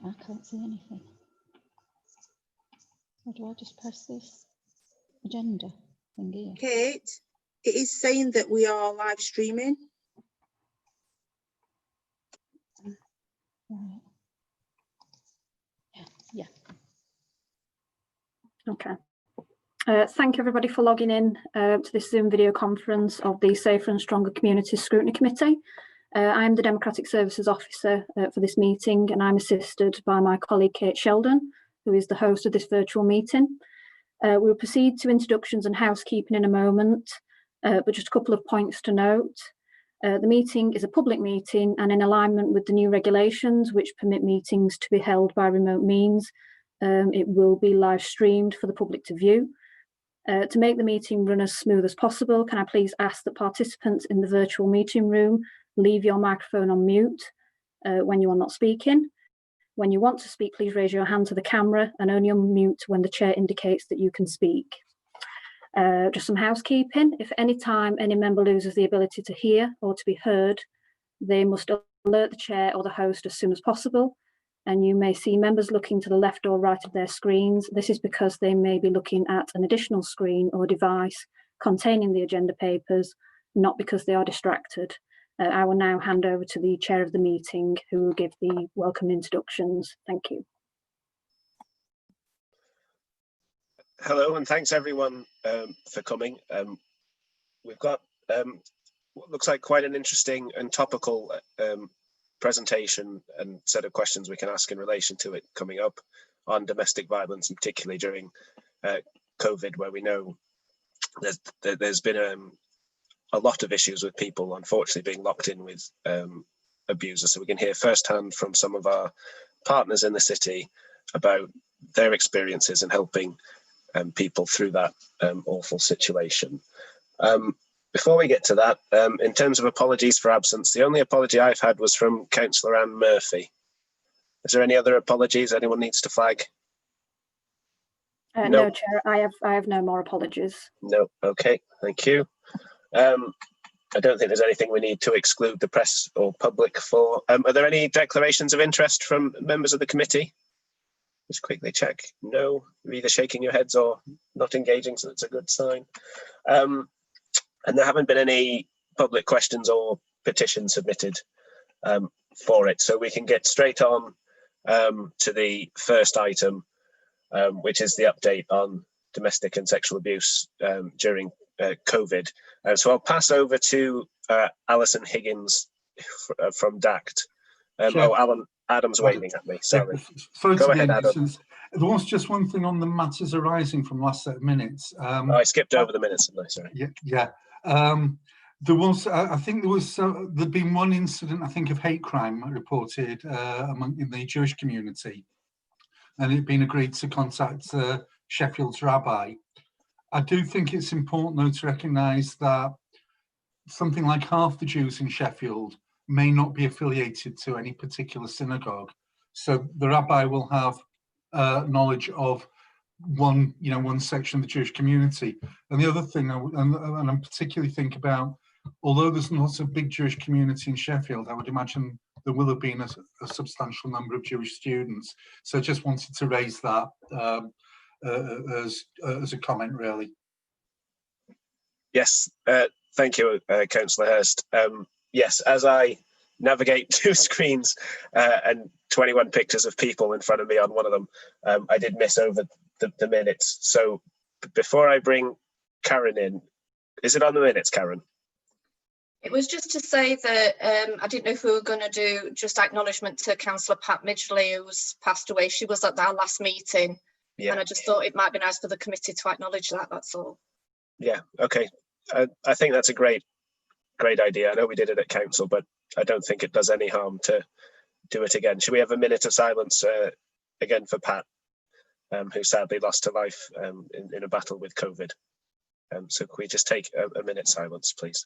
I can't see anything. Or do I just press this agenda thing here? Kate, it is saying that we are live streaming. Right. Yeah. Okay. Thank you everybody for logging in to this Zoom video conference of the Safer and Stronger Communities Scrutiny Committee. I am the Democratic Services Officer for this meeting, and I'm assisted by my colleague Kate Sheldon, who is the host of this virtual meeting. We will proceed to introductions and housekeeping in a moment, but just a couple of points to note. The meeting is a public meeting, and in alignment with the new regulations which permit meetings to be held by remote means, it will be live streamed for the public to view. To make the meeting run as smooth as possible, can I please ask that participants in the virtual meeting room leave your microphone on mute when you are not speaking. When you want to speak, please raise your hand to the camera and only unmute when the chair indicates that you can speak. Just some housekeeping. If at any time any member loses the ability to hear or to be heard, they must alert the chair or the host as soon as possible. And you may see members looking to the left or right of their screens. This is because they may be looking at an additional screen or device containing the agenda papers, not because they are distracted. I will now hand over to the chair of the meeting, who will give the welcome introductions. Thank you. Hello, and thanks everyone for coming. We've got what looks like quite an interesting and topical presentation and set of questions we can ask in relation to it coming up on domestic violence, and particularly during COVID, where we know there's been a lot of issues with people unfortunately being locked in with abusers. So we can hear firsthand from some of our partners in the city about their experiences in helping people through that awful situation. Before we get to that, in terms of apologies for absence, the only apology I've had was from Councillor Anne Murphy. Is there any other apologies anyone needs to flag? No, Chair, I have no more apologies. No, okay, thank you. I don't think there's anything we need to exclude the press or public for. Are there any declarations of interest from members of the committee? Just quickly check. No, you're either shaking your heads or not engaging, so it's a good sign. And there haven't been any public questions or petitions submitted for it. So we can get straight on to the first item, which is the update on domestic and sexual abuse during COVID. So I'll pass over to Alison Higgins from DACT. Oh, Adam's waving at me, sorry. Sorry Go to ahead, be Adam. There was just one thing on the matters arising from last set of minutes. I skipped over the minutes, didn't I? Sorry. Yeah. There was, I think there'd been one incident, I think, of hate crime reported in the Jewish community, and it'd been agreed to contact Sheffield's rabbi. I do think it's important, though, to recognise that something like half the Jews in Sheffield may not be affiliated to any particular synagogue. So the rabbi will have knowledge of one section of the Jewish community. And the other thing, and I particularly think about, although there's not a big Jewish community in Sheffield, I would imagine there will have been a substantial number of Jewish students. So I just wanted to raise that as a comment, really. Yes, thank you, Councillor Hurst. Yes, as I navigate two screens and 21 pictures of people in front of me on one of them, I did miss over the minutes. So before I bring Karen in, is it on the minutes, Karen? It was just to say that I didn't know if we were going to do just acknowledgement to Councillor Pat Midgley, who's passed away. She was at our last meeting, and I just thought it might be nice for the committee to acknowledge that, that's all. Yeah, okay. I think that's a great idea. I know we did it at council, but I don't think it does any harm to do it again. Should we have a minute of silence again for Pat, who sadly lost her life in a battle with COVID? So can we just take a minute silence, please?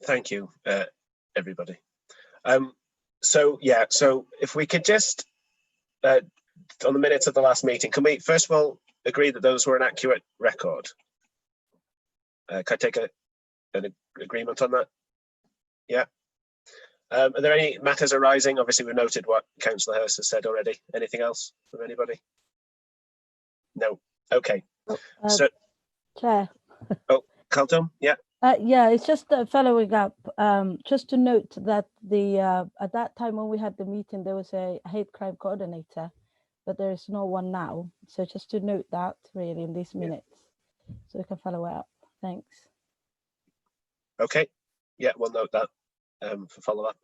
Thank you, everybody. So if we could just, on the minutes of the last meeting, can we first of all agree that those were an accurate record? Can I take an agreement on that? Yeah. Are there any matters arising? Obviously, we noted what Councillor Hurst has said already. Anything else from anybody? No. Okay. So, Chair. Oh, Carlton, yeah. Yeah, it's just following up. Just to note that at that time when we had the meeting, there was a hate crime coordinator, but there is no one now. So just to note that really in these minutes, so we can follow up. Thanks. Okay. Yeah, we'll note that for follow up.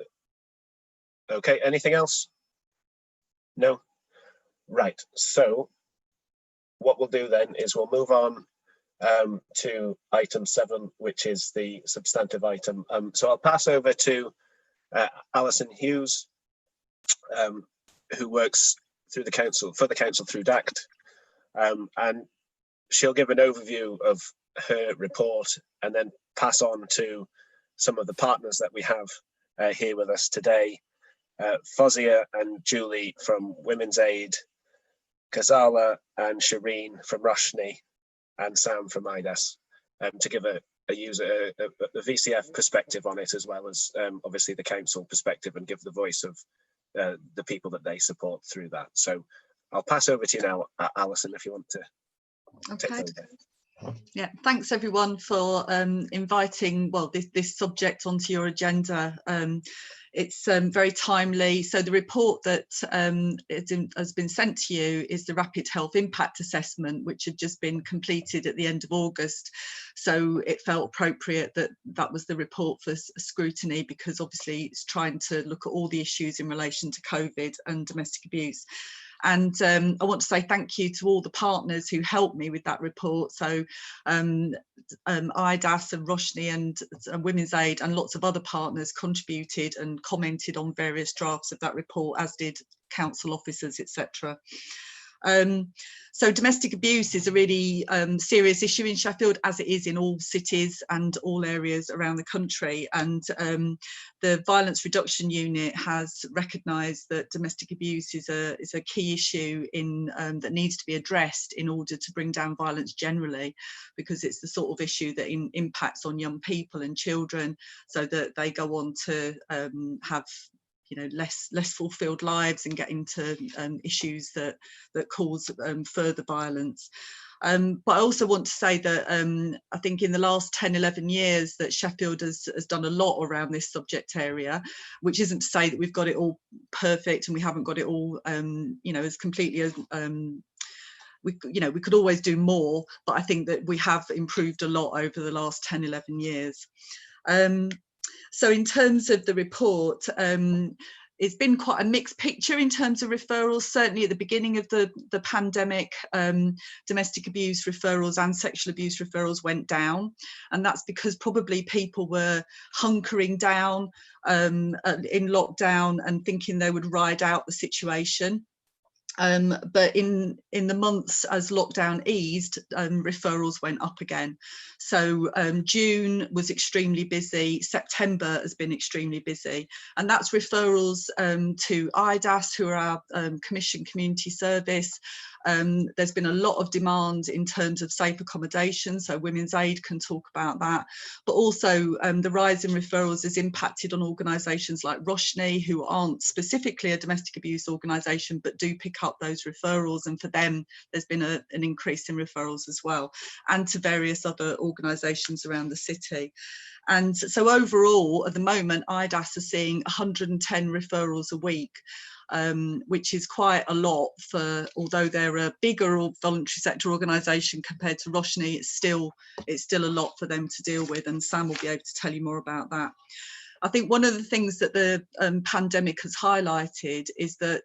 Okay. Anything else? No. Right. So what we'll do then is we'll move on to item 7, which is the substantive item. So I'll pass over to Alison Hughes, who works through the council through DACT, and she'll give an overview of her report and then pass on to some of the partners that we have here with us today, Fozia and Julie from Women's Aid, Kazala and Shireen from Roshni, and Sam from IDAS, to give a VCF perspective on it, as well as obviously the council perspective, and give the voice of the people that they support through that. So I'll pass over to you now, Alison, if you want to take over. Yeah, thanks everyone for inviting this subject onto your agenda. It's very timely. So the report that has been sent to you is the Rapid Health Impact Assessment, which had just been completed at the end of August. So it felt appropriate that that was the report for scrutiny, because obviously it's trying to look at all the issues in relation to COVID and domestic abuse. And I want to say thank you to all the partners who helped me with that report. So IDAS and Roshni and Women's Aid and lots of other partners contributed and commented on various drafts of that report, as did council officers, etc. So domestic abuse is a really serious issue in Sheffield, as it is in all cities and all areas around the country. And the Violence Reduction Unit has recognised that domestic abuse is a key issue that needs to be addressed in order to bring down violence generally, because it's the sort of issue that impacts on young people and children, so that they go on to have less fulfilled lives and get into issues that cause further violence. But I also want to say that I think in the last 10-11 years that Sheffield has done a lot around this subject area, which isn't to say that we've got it all perfect and we haven't got it all as completely as we could always do more, but I think that we have improved a lot over the last 10-11 years. So in terms of the report, it's been quite a mixed picture in terms of referrals. Certainly at the beginning of the pandemic, domestic abuse referrals and sexual abuse referrals went down. And that's because probably people were hunkering down in lockdown and thinking they would ride out the situation. But in the months as lockdown eased, referrals went up again. So June was extremely busy, September has been extremely busy, and that's referrals to IDAS, who are our commission community service. There's been a lot of demand in terms of safe accommodation, so Women's Aid can talk about that, but also the rise in referrals has impacted on organisations like Roshni, who aren't specifically a domestic abuse organisation but do pick up those referrals, and for them there's been an increase in referrals as well, and to various other organisations around the city. And so overall at the moment IDAS are seeing 110 referrals a week, which is quite a lot for, although they're a bigger voluntary sector organisation compared to Roshni, it's still a lot for them to deal with, and Sam will be able to tell you more about that. I think one of the things that the pandemic has highlighted is that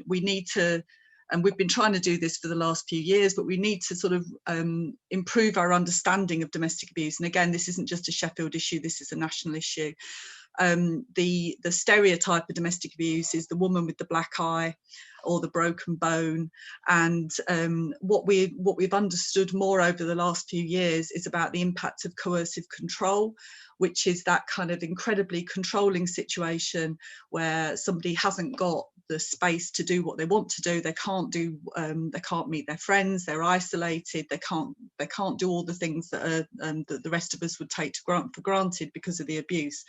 we need to, and we've been trying to do this for the last few years, but we need to sort of improve our understanding of domestic abuse. And again, this isn't just a Sheffield issue, this is a national issue. the stereotype of domestic abuse is the woman with the black eye or the broken bone. And what we've understood more over the last few years is about the impact of coercive control, which is that kind of incredibly controlling situation where somebody hasn't got the space to do what they want to do. They can't meet their friends, they're isolated, they can't do all the things that that the rest of us would take for granted because of the abuse.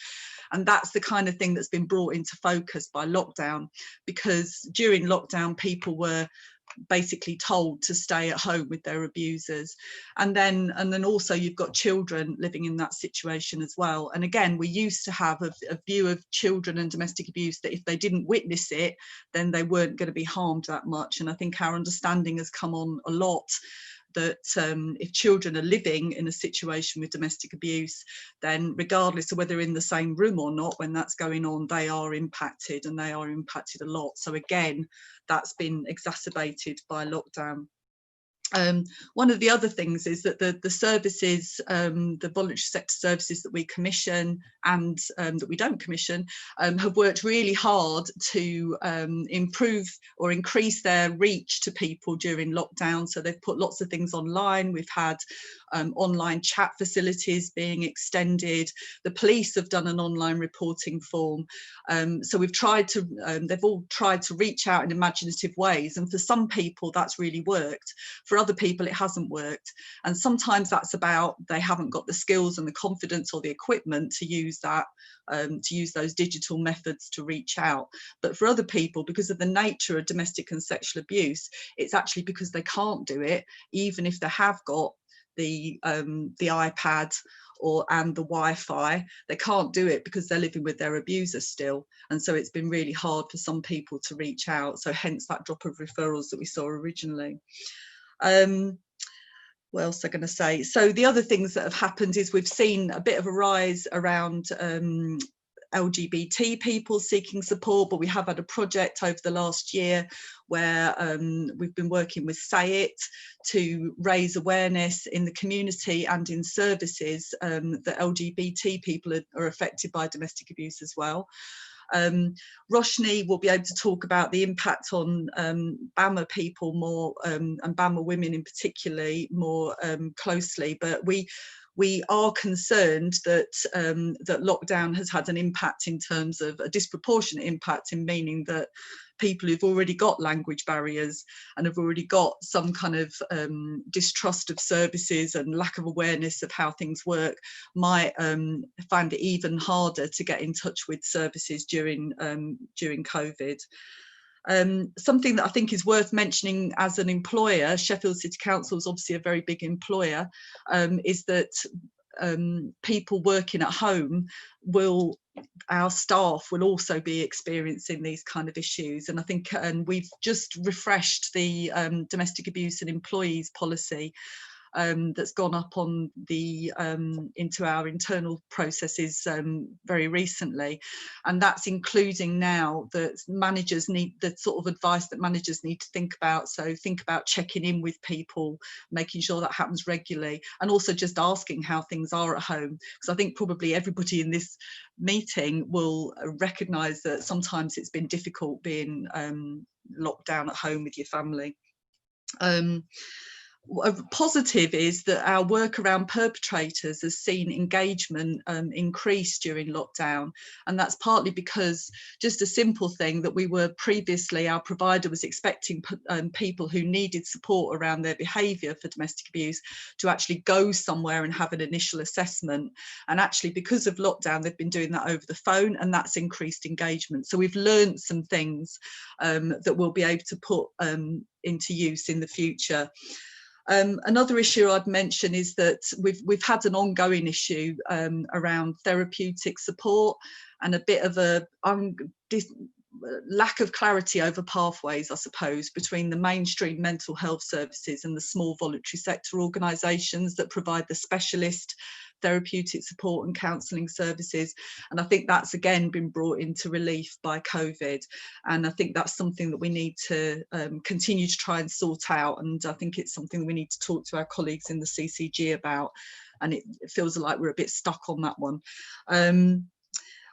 And that's the kind of thing that's been brought into focus by lockdown, because during lockdown people were basically told to stay at home with their abusers, and then also you've got children living in that situation as well. And again, we used to have a view of children and domestic abuse that if they didn't witness it, then they weren't going to be harmed that much. And I think our understanding has come on a lot that if children are living in a situation with domestic abuse, then regardless of whether they're in the same room or not, when that's going on, they are impacted, and they are impacted a lot. So again, that's been exacerbated by lockdown. One of the other things is that the services, the voluntary sector services that we commission and that we don't commission, have worked really hard to improve or increase their reach to people during lockdown. So they've put lots of things online. We've had online chat facilities being extended. The police have done an online reporting form. So we've tried to, they've all tried to reach out in imaginative ways. And for some people, that's really worked. For other people, it hasn't worked. And sometimes that's about they haven't got the skills and the confidence or the equipment to use that, to use those digital methods to reach out. But for other people, because of the nature of domestic and sexual abuse, it's actually because they can't do it, even if they have got the iPad and the Wi-Fi. They can't do it because they're living with their abuser still. And so it's been really hard for some people to reach out. So hence that drop of referrals that we saw originally. What else am I going to say? So the other things that have happened is we've seen a bit of a rise around LGBT people seeking support, but we have had a project over the last year where we've been working with Say It to raise awareness in the community and in services that LGBT people are affected by domestic abuse as well. Roshni will be able to talk about the impact on BAMA people more, and BAMA women in particularly more closely, but we are concerned that that lockdown has had an impact in terms of a disproportionate impact, in meaning that people who've already got language barriers and have already got some kind of distrust of services and lack of awareness of how things work might find it even harder to get in touch with services during COVID. Something that I think is worth mentioning as an employer, Sheffield City Council is obviously a very big employer, is that people working at home our staff will also be experiencing these kind of issues. And I think we've just refreshed the domestic abuse and employees policy that's gone up on the into our internal processes very recently, and that's including now that managers need the sort of advice that managers need to think about. So think about checking in with people, making sure that happens regularly, and also just asking how things are at home, because I think probably everybody in this meeting will recognise that sometimes it's been difficult being locked down at home with your family. A positive is that our work around perpetrators has seen engagement increase during lockdown, and that's partly because just a simple thing that we were previously, our provider was expecting people who needed support around their behaviour for domestic abuse to actually go somewhere and have an initial assessment, and actually because of lockdown they've been doing that over the phone, and that's increased engagement. So we've learned some things that we'll be able to put into use in the future. Another issue I'd mention is that we've had an ongoing issue around therapeutic support and a bit of a lack of clarity over pathways, I suppose, between the mainstream mental health services and the small voluntary sector organisations that provide the specialist therapeutic support and counselling services. And I think that's again been brought into relief by COVID, and I think that's something that we need to continue to try and sort out, and I think it's something we need to talk to our colleagues in the CCG about, and it feels like we're a bit stuck on that one.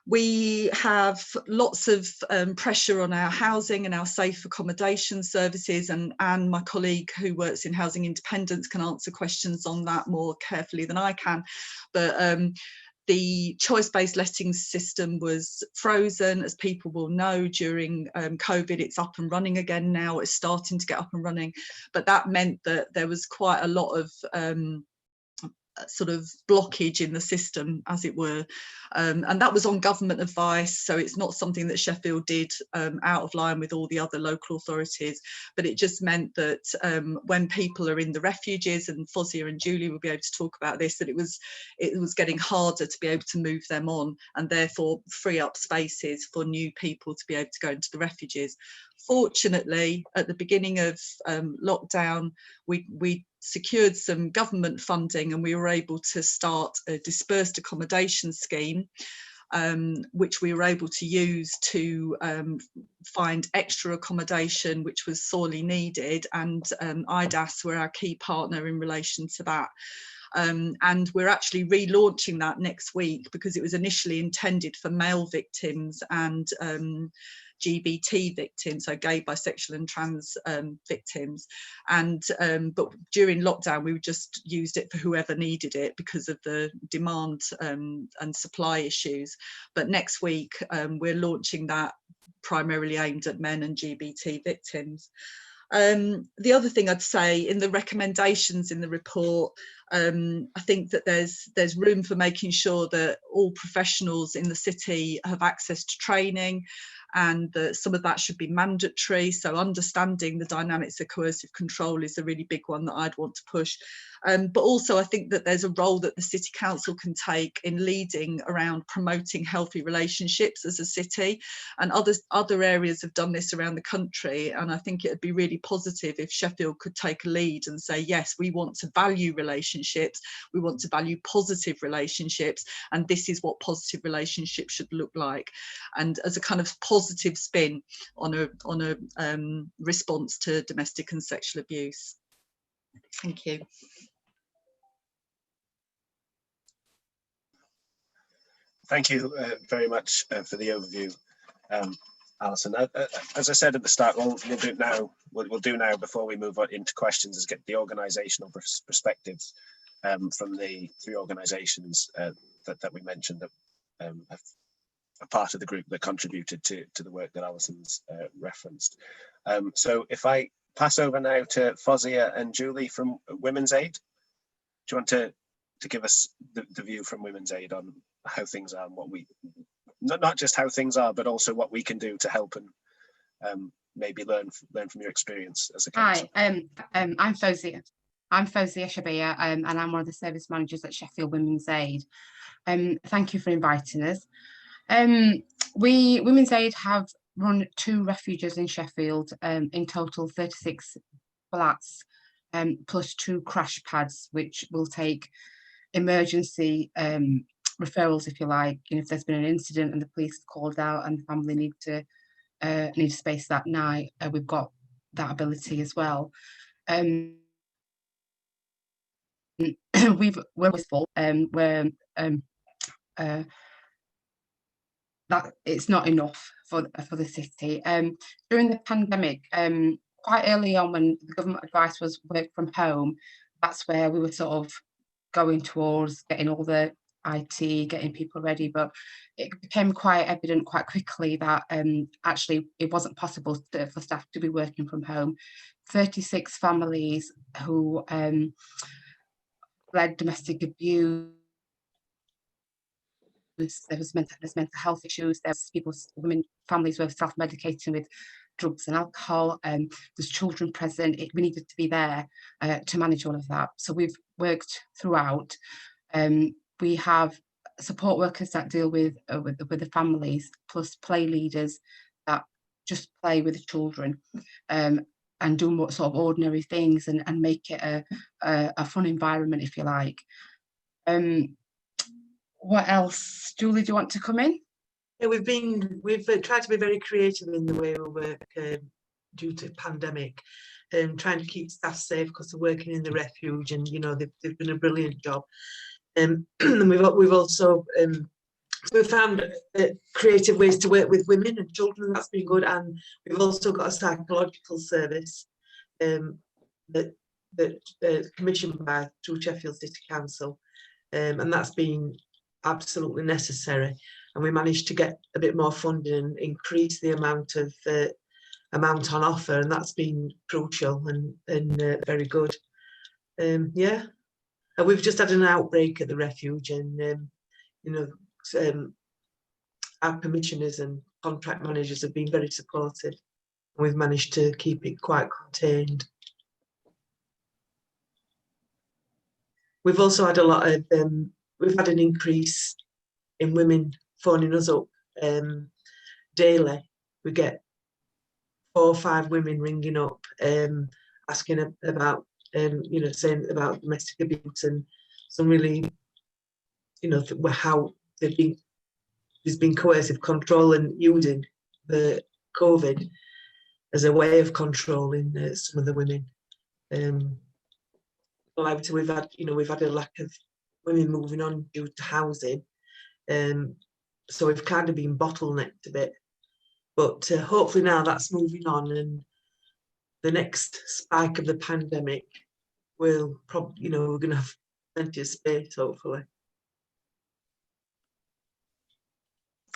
We have lots of pressure on our housing and our safe accommodation services, and Anne, my colleague who works in housing independence, can answer questions on that more carefully than I can. But the choice-based lettings system was frozen, as people will know, during COVID. It's up and running again now. It's starting to get up and running, but that meant that there was quite a lot of sort of blockage in the system, as it were, and that was on government advice, so it's not something that Sheffield did out of line with all the other local authorities, but it just meant that when people are in the refuges, and Fozia and Julie will be able to talk about this, that it was getting harder to be able to move them on, and therefore free up spaces for new people to be able to go into the refuges. Fortunately, at the beginning of lockdown, we secured some government funding, and we were able to start a dispersed accommodation scheme, which we were able to use to find extra accommodation, which was sorely needed, and IDAS were our key partner in relation to that. And we're actually relaunching that next week, because it was initially intended for male victims and GBT victims, so gay, bisexual and trans victims, and but during lockdown we just used it for whoever needed it because of the demand and supply issues. But next week we're launching that, primarily aimed at men and GBT victims. The other thing I'd say, in the recommendations in the report, I think that there's room for making sure that all professionals in the city have access to training, and that some of that should be mandatory. So understanding the dynamics of coercive control is a really big one that I'd want to push. But also I think that there's a role that the City Council can take in leading around promoting healthy relationships as a city, and other areas have done this around the country, and I think it would be really positive if Sheffield could take a lead and say, yes, we want to value relationships, we want to value positive relationships, and this is what positive relationships should look like, and as a kind of positive spin on a response to domestic and sexual abuse. Thank you. Thank you very much for the overview, Alison. As I said at the start, we'll do now. What we'll do now before we move on into questions is get the organisational perspectives from the three organisations that we mentioned that are part of the group that contributed to the work that Alison's referenced. So if I pass over now to Fozia and Julie from Women's Aid, do you want to give us the view from Women's Aid on how things are, and what we, not just how things are, but also what we can do to help and maybe learn from your experience as a council. Hi, I'm Fozia. I'm Fozia Shabia, and I'm one of the service managers at Sheffield Women's Aid. Thank you for inviting us. Women's Aid have run 2 refuges in Sheffield, in total 36 flats, plus 2 crash pads, which will take emergency referrals, if you like. You know, if there's been an incident and the police have called out and the family need space that night, we've got that ability as well. We're always full, that it's not enough for the city. During the pandemic, quite early on, when the government advice was work from home, that's where we were sort of going towards getting all the IT, getting people ready, but it became quite evident quite quickly that actually it wasn't possible for staff to be working from home. 36 families who led domestic abuse, there's mental health issues, there's families were self-medicating with drugs and alcohol, there's children present. We needed to be there to manage all of that. So we've worked throughout. We have support workers that deal with the families, plus play leaders that just play with the children and do more sort of ordinary things and make it a fun environment, if you like. What else? Julie, do you want to come in? Yeah, we've tried to be very creative in the way we work due to pandemic, trying to keep staff safe because they're working in the refuge, and you know they've done a brilliant job. And we've also So we found creative ways to work with women and children. That's been good, and we've also got a psychological service that commissioned by through Sheffield City Council, and that's been absolutely necessary. And we managed to get a bit more funding and increase the amount on offer, and that's been crucial and very good. Yeah, and we've just had an outbreak at the refuge, and you know, our commissioners and contract managers have been very supportive, and we've managed to keep it quite contained. We've also had a lot of we've had an increase in women phoning us up daily. We get 4 or 5 women ringing up asking about you know, saying about domestic abuse, and some really, you know, how there's been coercive control and using the COVID as a way of controlling some of the women. Like we've had a lack of women moving on due to housing, so we've kind of been bottlenecked a bit. But hopefully now that's moving on, and the next spike of the pandemic will probably, you know, we're going to have plenty of space, hopefully.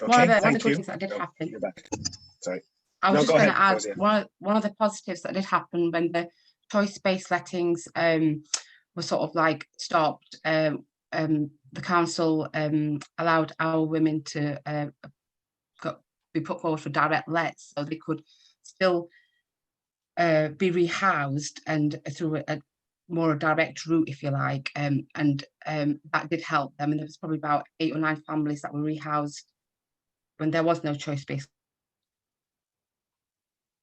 Okay, one of the good things that did happen. You're back. Sorry. I was just going to add, Rosie. one of the positives that did happen when the choice-based lettings were sort of like stopped. The council allowed our women to be put forward for direct lets, so they could still be rehoused and through a more direct route, if you like, and that did help them. And there was probably about 8 or 9 families that were rehoused when there was no choice-based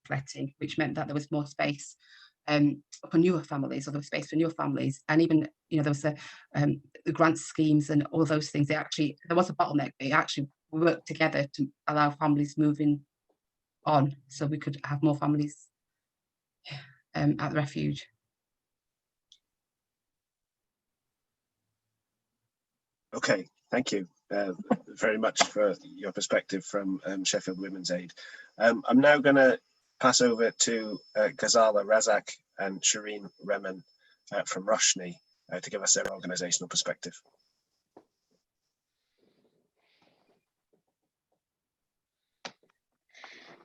letting, which meant that there was more space for newer families, or there was space for newer families. And even, you know, there was the grant schemes and all those things. There was a bottleneck, but it actually worked together to allow families moving on, so we could have more families at the refuge. Okay, thank you very much for your perspective from Sheffield Women's Aid. I'm now going to pass over to Ghazala Razak and Shireen Rehman from Roshni to give us their organisational perspective.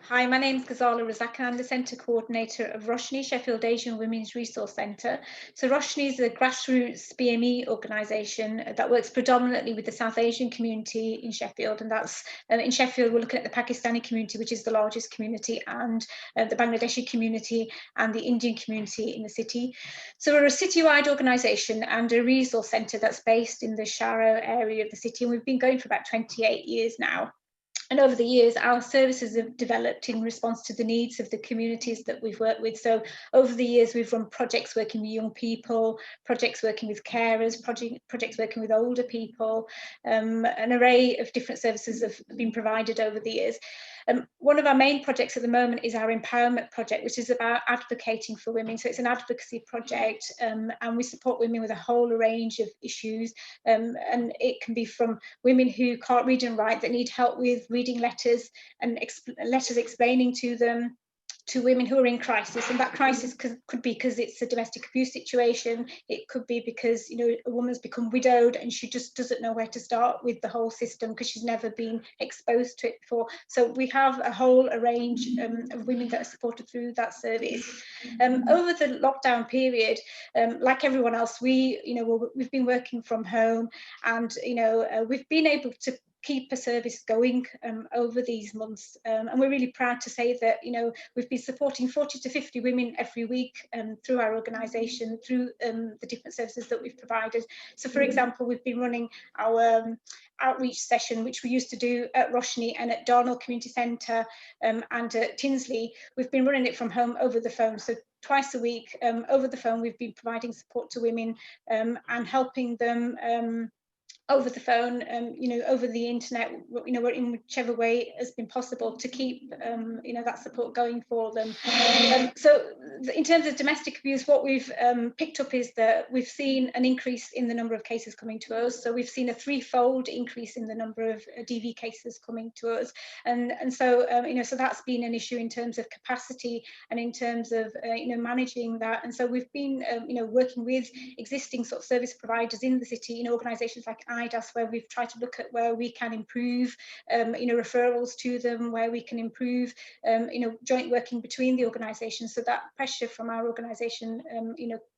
Hi, my name is Ghazala Razak and I'm the Centre Coordinator of Roshni, Sheffield Asian Women's Resource Centre. So Roshni is a grassroots BME organisation that works predominantly with the South Asian community in Sheffield, and that's in Sheffield we're looking at the Pakistani community, which is the largest community, and the Bangladeshi community and the Indian community in the city. So we're a citywide organisation and a resource centre that's based in the Sharo area of the city, and we've been going for about 28 years now. And over the years, our services have developed in response to the needs of the communities that we've worked with. So over the years, we've run projects working with young people, projects working with carers, projects working with older people. An array of different services have been provided over the years. One of our main projects at the moment is our empowerment project, which is about advocating for women. So it's an advocacy project, and we support women with a whole range of issues. And it can be from women who can't read and write that need help with reading letters and letters explaining to them, to women who are in crisis, and that crisis could be because it's a domestic abuse situation. It could be because, you know, a woman's become widowed and she just doesn't know where to start with the whole system because she's never been exposed to it before. So we have a whole range of women that are supported through that service. Over the lockdown period, like everyone else, we've been working from home, and we've been able to keep a service going over these months, and we're really proud to say that we've been supporting 40 to 50 women every week through our organisation, through the different services that we've provided. So for example, we've been running our outreach session, which we used to do at Roshni and at Darnall Community Centre and at Tinsley. We've been running it from home over the phone, so twice a week over the phone we've been providing support to women and helping them over the phone, over the internet, in whichever way has been possible to keep, that support going for them. So in terms of domestic abuse, what we've picked up is that we've seen an increase in the number of cases coming to us. So we've seen a threefold increase in the number of DV cases coming to us. And so, so that's been an issue in terms of capacity and in terms of, managing that. And so we've been, working with existing sort of service providers in the city, organisations like IDAS, where we've tried to look at where we can improve, referrals to them, where we can improve, joint working between the organisations, so that pressure from our organisation,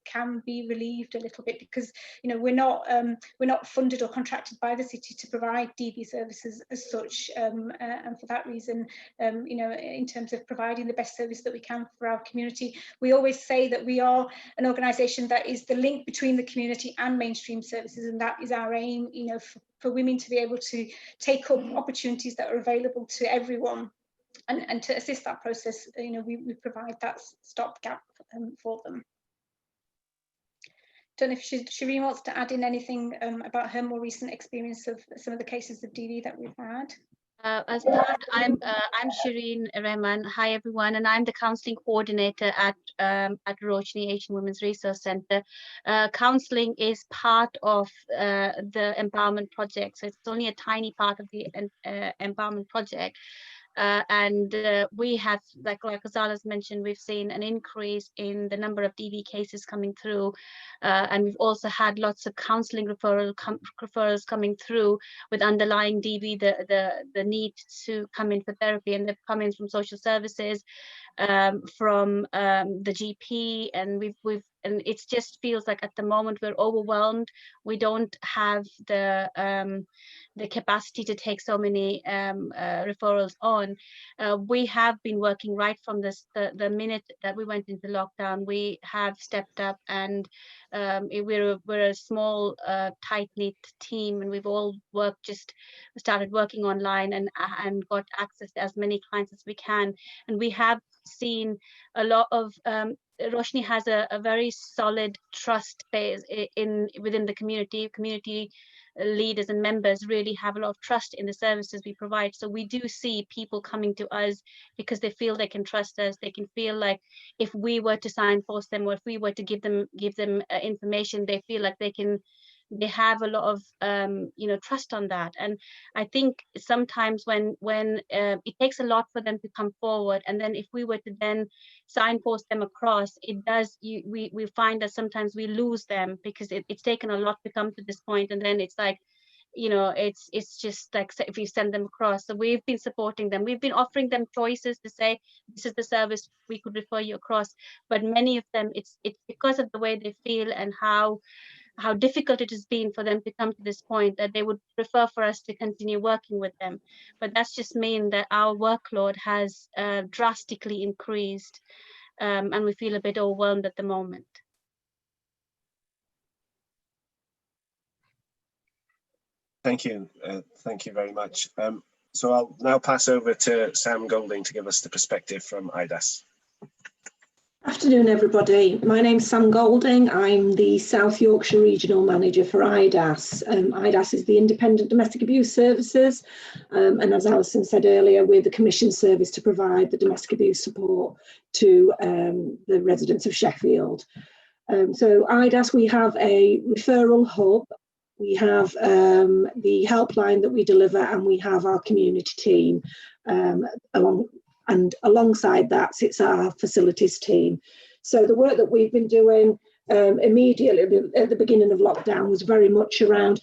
can be relieved a little bit, because we're not funded or contracted by the city to provide DV services as such, and for that reason, in terms of providing the best service that we can for our community, we always say that we are an organisation that is the link between the community and mainstream services, and that is our aim, for women to be able to take up opportunities that are available to everyone. And to assist that process, we provide that stopgap for them. Don't know if Shireen wants to add in anything about her more recent experience of some of the cases of DV that we've had. As part, I'm Shireen Rahman. Hi everyone, and I'm the counselling coordinator at Roshni Asian Women's Resource Centre. Counselling is part of the empowerment project, so it's only a tiny part of the empowerment project. And we have, like Azala's mentioned, we've seen an increase in the number of DV cases coming through, and we've also had lots of counselling referrals coming through with underlying DV, the need to come in for therapy, and they've come in from social services, from the GP, and and it just feels like at the moment we're overwhelmed. We don't have the capacity to take so many referrals on. We have been working right from the minute that we went into lockdown. We have stepped up, and we're a small tight-knit team, and we've all started working online and got access to as many clients as we can. And we have seen a lot of Roshni has a very solid trust base within the community. Community leaders and members really have a lot of trust in the services we provide. So we do see people coming to us because they feel they can trust us. They can feel like if we were to signpost them, or if we were to give them information, they feel like they have a lot of trust on that. And I think sometimes when it takes a lot for them to come forward, and then if we were to then signpost them across, we find that sometimes we lose them, because it's taken a lot to come to this point, and then it's like, it's just like if you send them across. So we've been supporting them, we've been offering them choices to say, this is the service we could refer you across, but many of them, it's because of the way they feel and how difficult it has been for them to come to this point, that they would prefer for us to continue working with them. But that's just mean that our workload has drastically increased, and we feel a bit overwhelmed at the moment. Thank you. Thank you very much. So I'll now pass over to Sam Golding to give us the perspective from IDAS. Afternoon, everybody. My name's Sam Golding. I'm the South Yorkshire Regional Manager for IDAS. IDAS is the Independent Domestic Abuse Services, and as Alison said earlier, we're the commission service to provide the domestic abuse support to the residents of Sheffield. So IDAS, we have a referral hub, we have the helpline that we deliver, and we have our community team alongside that sits our facilities team. So the work that we've been doing immediately at the beginning of lockdown was very much around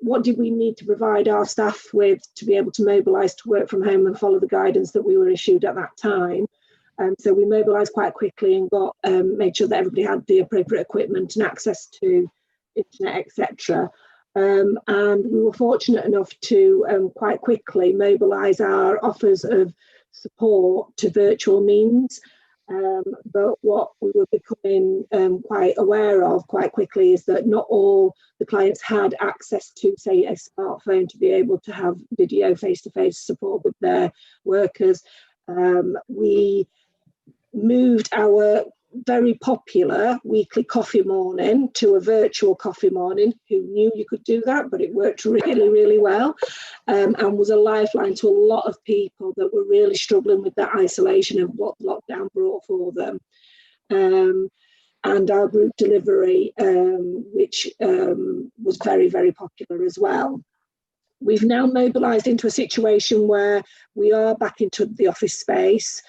what did we need to provide our staff with to be able to mobilise to work from home and follow the guidance that we were issued at that time. So we mobilised quite quickly and made sure that everybody had the appropriate equipment and access to internet, etc. And we were fortunate enough to quite quickly mobilise our offers of support to virtual means, but what we were becoming quite aware of quite quickly is that not all the clients had access to, say, a smartphone to be able to have video face-to-face support with their workers. We moved our very popular weekly coffee morning to a virtual coffee morning. Who knew you could do that? But it worked really, really well, and was a lifeline to a lot of people that were really struggling with that isolation of what lockdown brought for them. And our group delivery, which was very, very popular as well. We've now mobilised into a situation where we are back into the office space.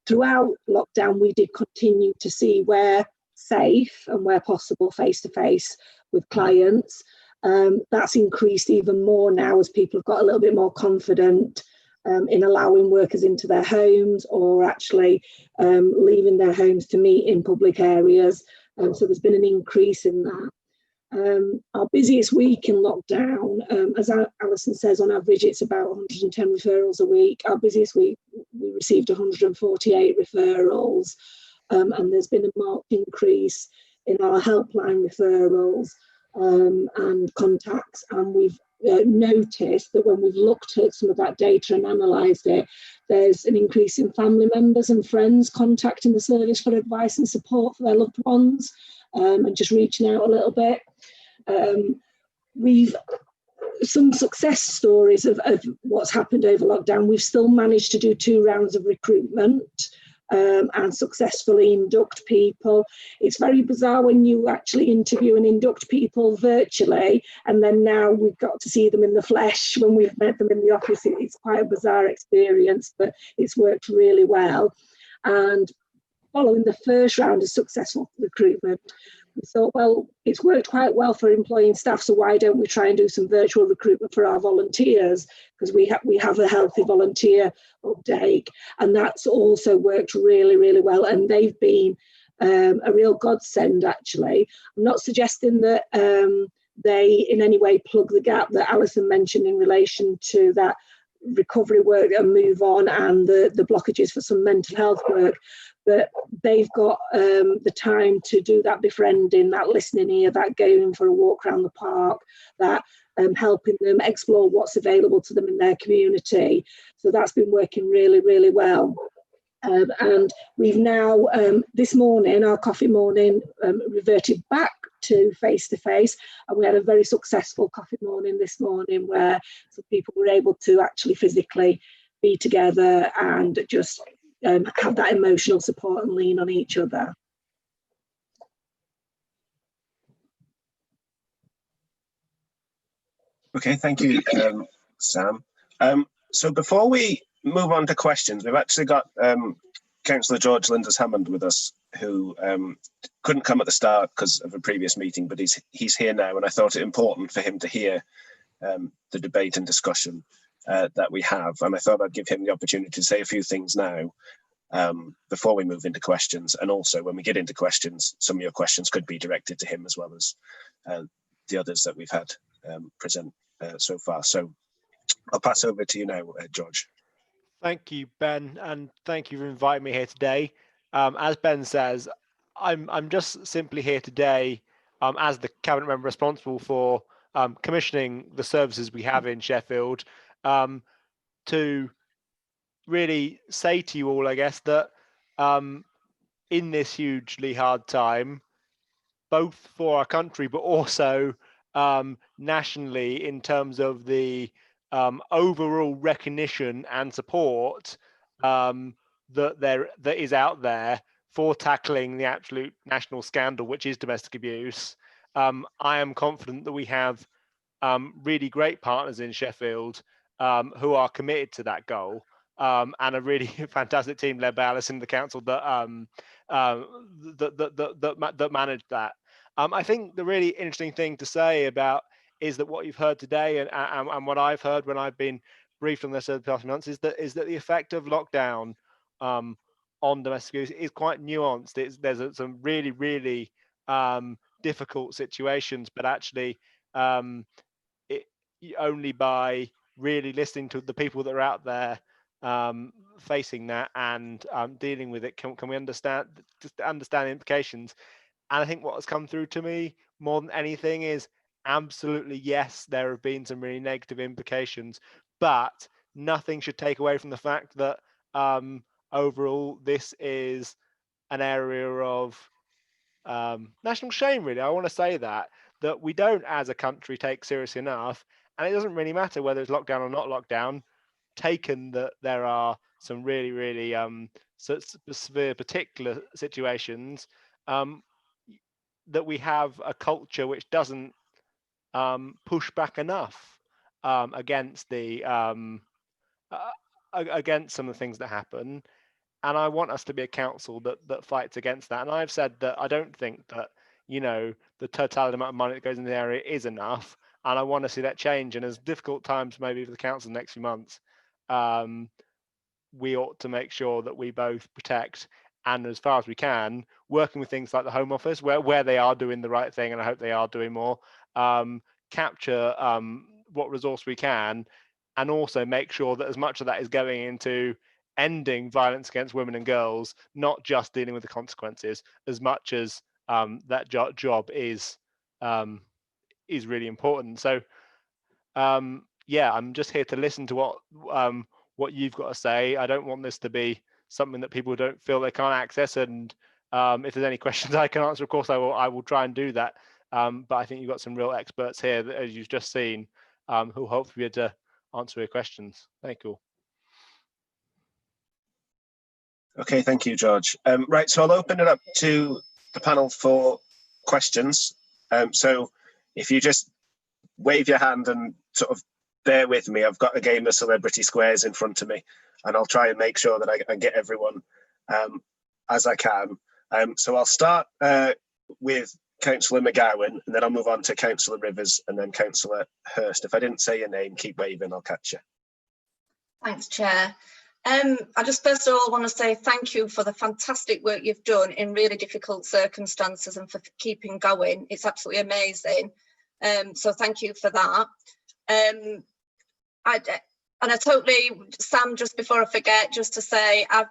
Throughout lockdown, we did continue to see where safe and where possible face-to-face with clients. That's increased even more now as people have got a little bit more confident in allowing workers into their homes or actually leaving their homes to meet in public areas. So there's been an increase in that. Our busiest week in lockdown, as Alison says, on average, it's about 110 referrals a week. Our busiest week, we received 148 referrals, and there's been a marked increase in our helpline referrals and contacts. And we've noticed that when we've looked at some of that data and analysed it, there's an increase in family members and friends contacting the service for advice and support for their loved ones, and just reaching out a little bit. We've some success stories of what's happened over lockdown. We've still managed to do 2 rounds of recruitment and successfully induct people. It's very bizarre when you actually interview and induct people virtually, and then now we've got to see them in the flesh when we've met them in the office. It's quite a bizarre experience, but it's worked really well. And following the first round of successful recruitment, we thought, well, it's worked quite well for employing staff, so why don't we try and do some virtual recruitment for our volunteers? Because we have a healthy volunteer uptake, and that's also worked really, really well. And they've been a real godsend, actually. I'm not suggesting that they in any way plug the gap that Alison mentioned in relation to that recovery work and move on and the blockages for some mental health work. But they've got the time to do that befriending, that listening ear, that going for a walk around the park, that helping them explore what's available to them in their community. So that's been working really, really well. And we've now, this morning, our coffee morning reverted back to face-to-face, and we had a very successful coffee morning this morning where some people were able to actually physically be together and just have that emotional support and lean on each other. Okay, thank you, Sam. So before we move on to questions, we've actually got Councillor George Linders-Hammond with us, who couldn't come at the start because of a previous meeting, but he's here now, and I thought it important for him to hear the debate and discussion that we have, and I thought I'd give him the opportunity to say a few things now before we move into questions. And also when we get into questions, some of your questions could be directed to him as well as the others that we've had present so far. So I'll pass over to you now, George. Thank you, Ben, and thank you for inviting me here today. As Ben says, I'm just simply here today as the cabinet member responsible for commissioning the services we have in Sheffield, to really say to you all, I guess, that in this hugely hard time, both for our country, but also nationally, in terms of the overall recognition and support that is out there for tackling the absolute national scandal, which is domestic abuse. I am confident that we have really great partners in Sheffield who are committed to that goal, and a really fantastic team led by Alison in the council that managed that. I think the really interesting thing to say about is that what you've heard today and what I've heard when I've been briefed on this over the past months is that the effect of lockdown on domestic abuse is quite nuanced. There's some really, really difficult situations, but actually only by really listening to the people that are out there facing that and dealing with it can we understand the implications. And I think what has come through to me more than anything is absolutely, yes, there have been some really negative implications, but nothing should take away from the fact that overall this is an area of national shame, really. I want to say that we don't, as a country, take seriously enough, and it doesn't really matter whether it's lockdown or not lockdown, taken that there are some really, really severe particular situations, that we have a culture which doesn't push back enough against the against some of the things that happen. And I want us to be a council that fights against that. And I've said that I don't think that, you know, the total amount of money that goes in the area is enough. And I want to see that change. And as difficult times maybe for the council in the next few months, we ought to make sure that we both protect and, as far as we can, working with things like the Home Office, where they are doing the right thing, and I hope they are doing more, capture what resource we can, and also make sure that as much of that is going into ending violence against women and girls, not just dealing with the consequences, as much as that job is really important. So yeah, I'm just here to listen to what you've got to say. I don't want this to be something that people don't feel they can't access, and if there's any questions I can answer, of course I will try and do that. But I think you've got some real experts here that, as you've just seen, who hopefully be able to answer your questions. Thank you. Okay, thank you, George. Right, so I'll open it up to the panel for questions. So if you just wave your hand and sort of bear with me, I've got a game of celebrity squares in front of me, and I'll try and make sure that I get everyone as I can. So I'll start with Councillor McGowan, and then I'll move on to Councillor Rivers and then Councillor Hurst. If I didn't say your name, keep waving, I'll catch you. Thanks, Chair. I just first of all want to say thank you for the fantastic work you've done in really difficult circumstances and for keeping going. It's absolutely amazing. So thank you for that. I totally, Sam, just before I forget, just to say I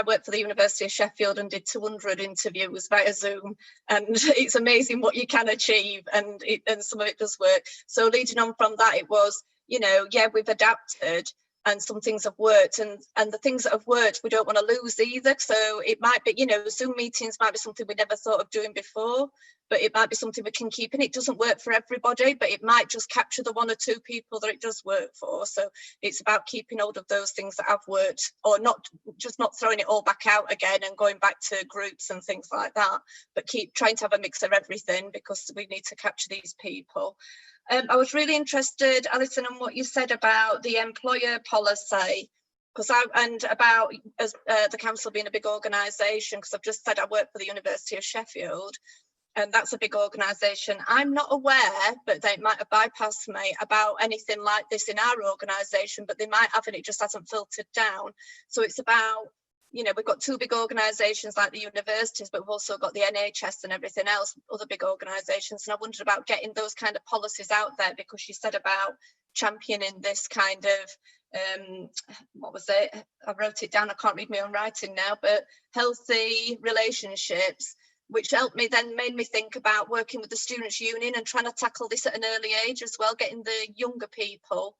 worked for the University of Sheffield and did 200 interviews via Zoom, and it's amazing what you can achieve, and some of it does work. So leading on from that, it was, you know, yeah, we've adapted, and some things have worked, and the things that have worked we don't want to lose either. So it might be, you know, Zoom meetings might be something we never thought of doing before, but it might be something we can keep, and it doesn't work for everybody, but it might just capture the 1 or 2 people that it does work for. So it's about keeping hold of those things that have worked, or not throwing it all back out again and going back to groups and things like that, but keep trying to have a mix of everything, because we need to capture these people. I was really interested, Alison, in what you said about the employer policy, and about the council being a big organisation, because I've just said I work for the University of Sheffield, and that's a big organisation. I'm not aware, but they might have bypassed me, about anything like this in our organisation, but they might have, and it just hasn't filtered down. So it's about, you know, we've got 2 big organisations like the universities, but we've also got the NHS and everything else, other big organisations. And I wondered about getting those kind of policies out there, because you said about championing this kind of, what was it? I wrote it down, I can't read my own writing now, but healthy relationships, which made me think about working with the Students' Union and trying to tackle this at an early age as well, getting the younger people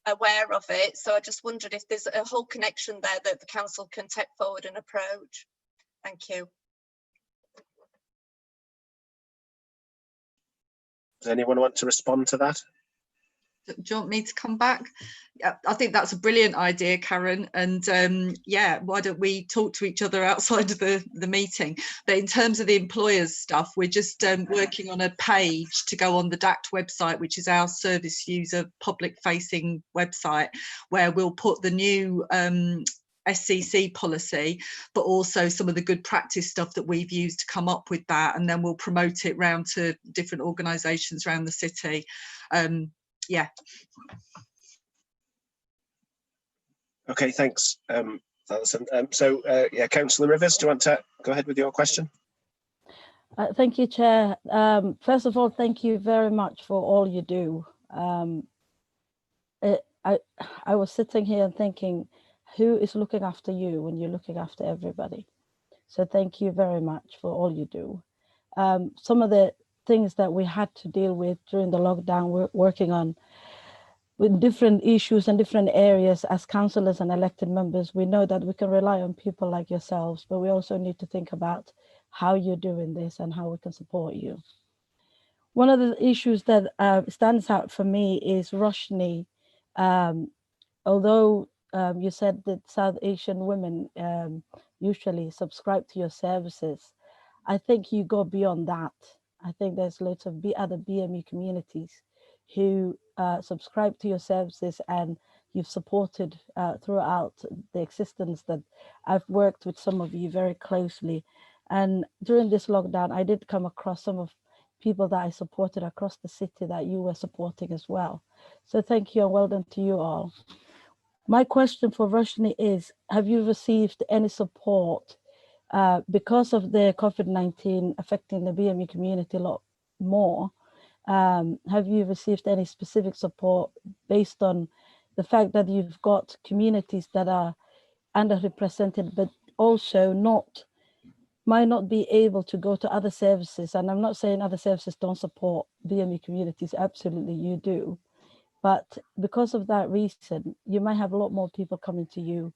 aware of it. So I just wondered if there's a whole connection there that the council can take forward and approach. Thank you. Does anyone want to respond to that? Do you want me to come back? Yeah, I think that's a brilliant idea, Karen. And yeah, why don't we talk to each other outside of the meeting? But in terms of the employers stuff, we're just working on a page to go on the DACT website, which is our service user public facing website, where we'll put the new SCC policy, but also some of the good practice stuff that we've used to come up with that, and then we'll promote it round to different organisations around the city. Yeah. Okay, thanks, Alison. So yeah, Councillor Rivers, do you want to go ahead with your question? Thank you, Chair. First of all, thank you very much for all you do. I was sitting here and thinking, who is looking after you when you're looking after everybody? So thank you very much for all you do. Some of the things that we had to deal with during the lockdown, we're working on with different issues and different areas as councillors and elected members, we know that we can rely on people like yourselves, but we also need to think about how you're doing this and how we can support you. One of the issues that stands out for me is Roshni. Although you said that South Asian women usually subscribe to your services, I think you go beyond that. I think there's lots of other BME communities who subscribe to your services, and you've supported throughout the existence that I've worked with some of you very closely. And during this lockdown, I did come across some of people that I supported across the city that you were supporting as well. So thank you and well done to you all. My question for Roshni is, have you received any support because of the COVID-19 affecting the BME community a lot more? Have you received any specific support based on the fact that you've got communities that are underrepresented, but also might not be able to go to other services? And I'm not saying other services don't support BME communities, absolutely you do. But because of that reason, you might have a lot more people coming to you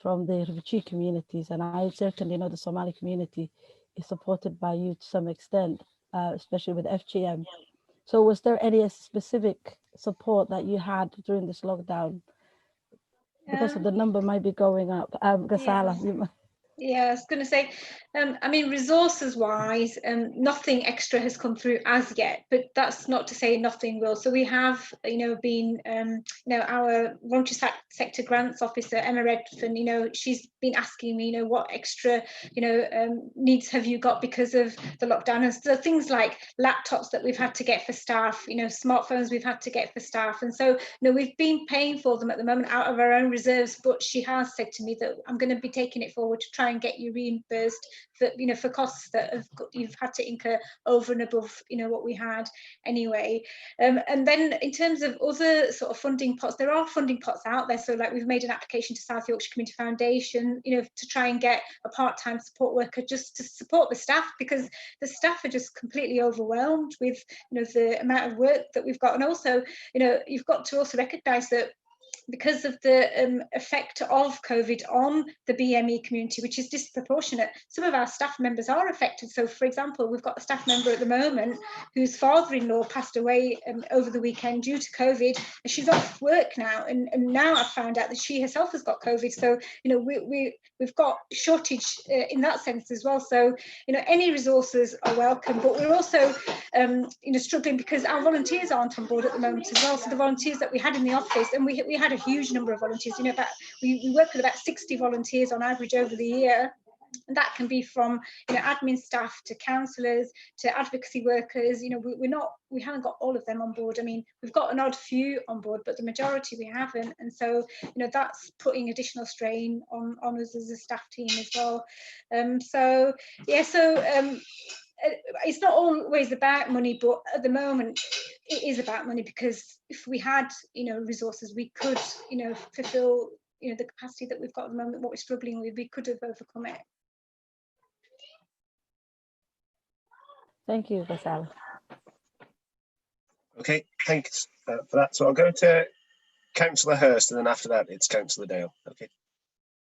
from the refugee communities. And I certainly know the Somali community is supported by you to some extent, especially with FGM. So was there any specific support that you had during this lockdown? Because the number might be going up. Ghazala, you might. Yeah, I was going to say, I mean, resources wise, nothing extra has come through as yet, but that's not to say nothing will. So we have, been, our voluntary sector grants officer, Emma Redfern, she's been asking me, what extra, needs have you got because of the lockdown? And so things like laptops that we've had to get for staff, smartphones we've had to get for staff. And so, we've been paying for them at the moment out of our own reserves, but she has said to me that I'm going to be taking it forward to try and get you reimbursed for for costs that you've had to incur over and above what we had anyway. And then in terms of other sort of funding pots, there are funding pots out there. So like we've made an application to South Yorkshire Community Foundation, to try and get a part-time support worker just to support the staff, because the staff are just completely overwhelmed with the amount of work that we've got. And also you've got to also recognise that because of the effect of COVID on the BME community, which is disproportionate, some of our staff members are affected. So, for example, we've got a staff member at the moment whose father-in-law passed away over the weekend due to COVID, and she's off work now. And now I've found out that she herself has got COVID. So, we've got shortage in that sense as well. So, any resources are welcome, but we're also, struggling because our volunteers aren't on board at the moment as well. So the volunteers that we had in the office, and we had a huge number of volunteers, we work with about 60 volunteers on average over the year. And that can be from admin staff to counsellors to advocacy workers. We haven't got all of them on board. I mean, we've got an odd few on board, but the majority we haven't. And so that's putting additional strain on us as a staff team as well. It's not always about money, but at the moment it is about money, because if we had resources, we could fulfill the capacity that we've got at the moment. What we're struggling with, we could have overcome it. Thank you, Ghazala. Okay, thanks for that. So I'll go to Councillor Hurst, and then after that it's Councillor Dale. Okay,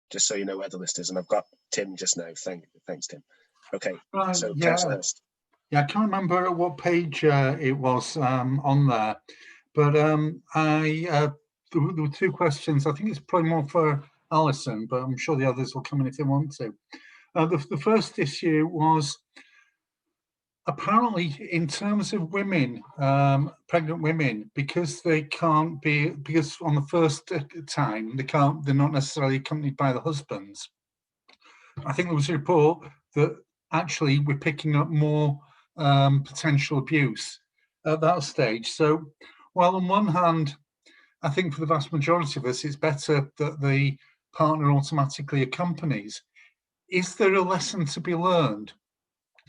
just so you know where the list is, and I've got Tim just now. Thanks, Tim. Okay, so yeah. Councillor Hurst. Yeah, I can't remember at what page it was on there, but there were two questions. I think it's probably more for Alison, but I'm sure the others will come in if they want to. The first issue was apparently in terms of women, pregnant women, because they can't be, because on the first time they're not necessarily accompanied by the husbands. I think there was a report that actually we're picking up more potential abuse at that stage. So while on one hand, I think for the vast majority of us, it's better that the partner automatically accompanies, is there a lesson to be learned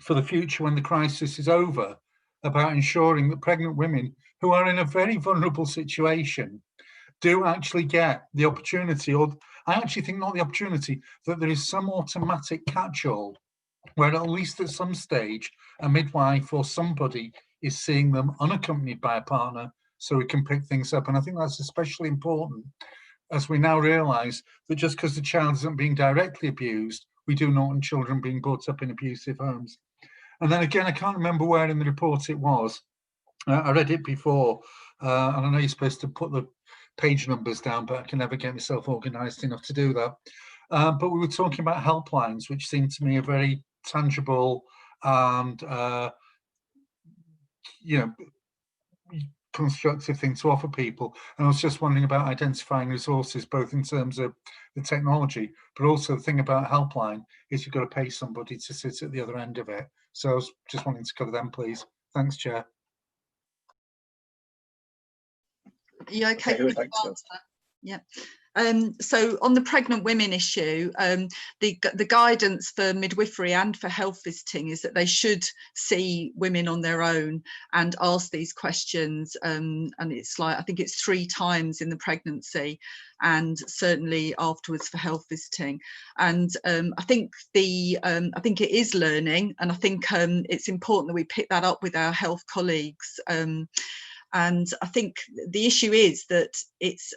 for the future when the crisis is over about ensuring that pregnant women who are in a very vulnerable situation do actually get the opportunity, or I actually think not the opportunity, that there is some automatic catch-all where at least at some stage a midwife or somebody is seeing them unaccompanied by a partner so we can pick things up. And I think that's especially important as we now realise that just because the child isn't being directly abused, we do not want children being brought up in abusive homes. And then again, I can't remember where in the report it was. I read it before, and I know you're supposed to put the page numbers down, but I can never get myself organised enough to do that. But we were talking about helplines, which seemed to me a very tangible and constructive thing to offer people. And I was just wondering about identifying resources, both in terms of the technology, but also the thing about helpline is you've got to pay somebody to sit at the other end of it. So I was just wanting to cover them, please. Thanks, Chair. Are you okay? Yeah. So on the pregnant women issue, the guidance for midwifery and for health visiting is that they should see women on their own and ask these questions. And it's like, I think it's 3 times in the pregnancy and certainly afterwards for health visiting. And I think it is learning, and I think it's important that we pick that up with our health colleagues. And I think the issue is that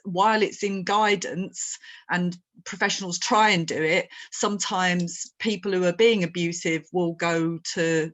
while it's in guidance and professionals try and do it, sometimes people who are being abusive will go to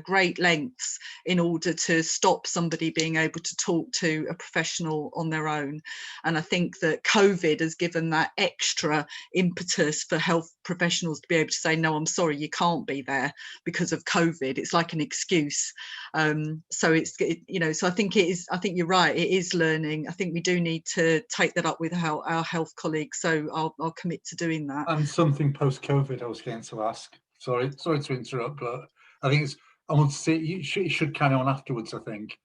great lengths in order to stop somebody being able to talk to a professional on their own. And I think that COVID has given that extra impetus for health professionals to be able to say, no, I'm sorry, you can't be there because of COVID. It's like an excuse. So I think you're right, it is learning. I think we do need to take that up with our health colleagues, so I'll commit to doing that. And something post-COVID I was going to ask. Sorry to interrupt, but I think I want to see it should carry on afterwards, I think.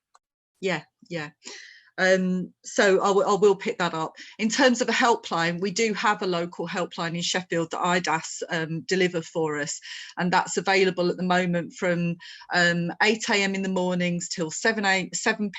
Yeah. So I will pick that up. In terms of a helpline, we do have a local helpline in Sheffield that IDAS deliver for us, and that's available at the moment from 8 AM in the mornings till 7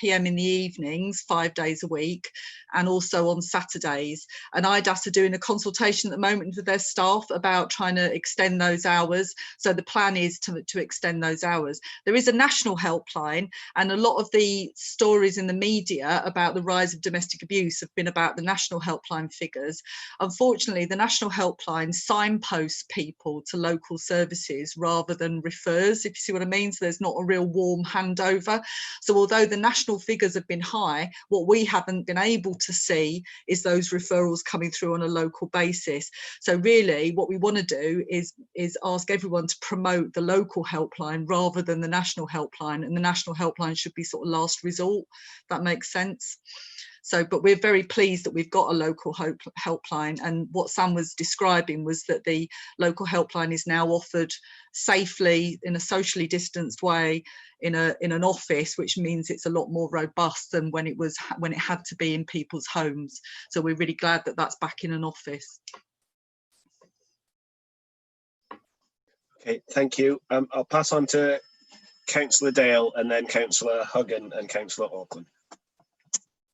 PM in the evenings, 5 days a week, and also on Saturdays. And IDAS are doing a consultation at the moment with their staff about trying to extend those hours. So the plan is to extend those hours. There is a national helpline, and a lot of the stories in the media about the rise of domestic abuse have been about the national helpline figures. Unfortunately, the national helpline signposts people to local services rather than refers, if you see what I mean. So there's not a real warm handover. So although the national figures have been high, what we haven't been able to see is those referrals coming through on a local basis. So really what we want to do is ask everyone to promote the local helpline rather than the national helpline, and the national helpline should be sort of last resort, if that makes sense. So, but we're very pleased that we've got a local helpline, and what Sam was describing was that the local helpline is now offered safely in a socially distanced way in an office, which means it's a lot more robust than when it had to be in people's homes. So we're really glad that that's back in an office. Okay, thank you. I'll pass on to Councillor Dale and then Councillor Huggan and Councillor Auckland.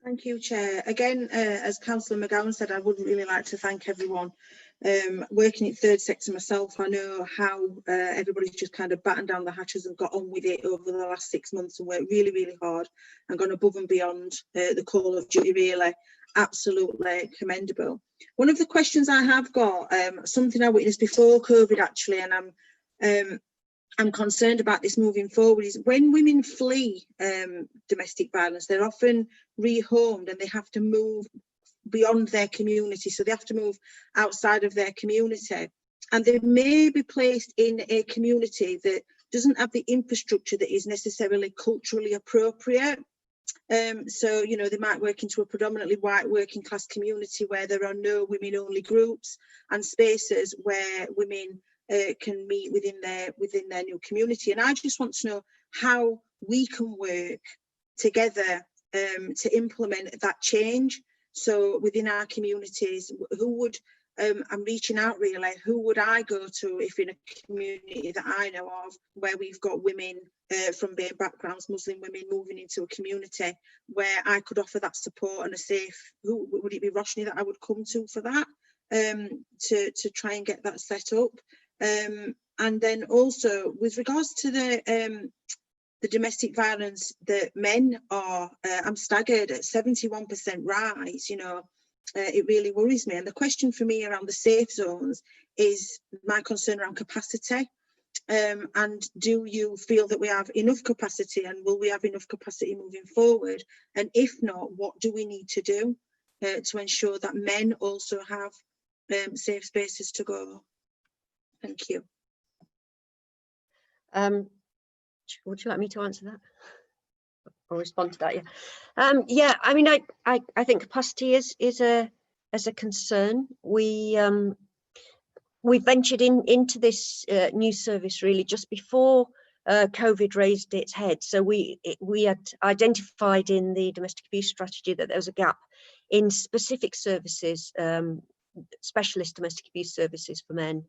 Thank you, Chair. Again, as Councillor McGowan said, I would really like to thank everyone. Working in third sector myself, I know how everybody's just kind of battened down the hatches and got on with it over the last 6 months and worked really, really hard and gone above and beyond the call of duty, really. Absolutely commendable. One of the questions I have got, something I witnessed before COVID actually, and I'm concerned about this moving forward, is when women flee domestic violence, they're often rehomed and they have to move beyond their community. So they have to move outside of their community, and they may be placed in a community that doesn't have the infrastructure that is necessarily culturally appropriate. So, you know, they might work into a predominantly white working class community where there are no women only groups and spaces where women can meet within their new community. And I just want to know how we can work together to implement that change. So within our communities, who would I'm reaching out really, who would I go to if in a community that I know of where we've got women from BAME backgrounds, Muslim women moving into a community where I could offer that support and a safe, who would it be? Roshni that I would come to for that, to try and get that set up. And then also with regards to the the domestic violence that men are, I'm staggered at 71% rise, you know. It really worries me. And the question for me around the safe zones is my concern around capacity. And do you feel that we have enough capacity, and will we have enough capacity moving forward? And if not, what do we need to do to ensure that men also have safe spaces to go? Thank you. Would you like me to answer that or respond to that? Yeah, yeah. I mean, I think capacity is a concern. We ventured into this new service really just before COVID raised its head. So we had identified in the domestic abuse strategy that there was a gap in specific services, specialist domestic abuse services for men,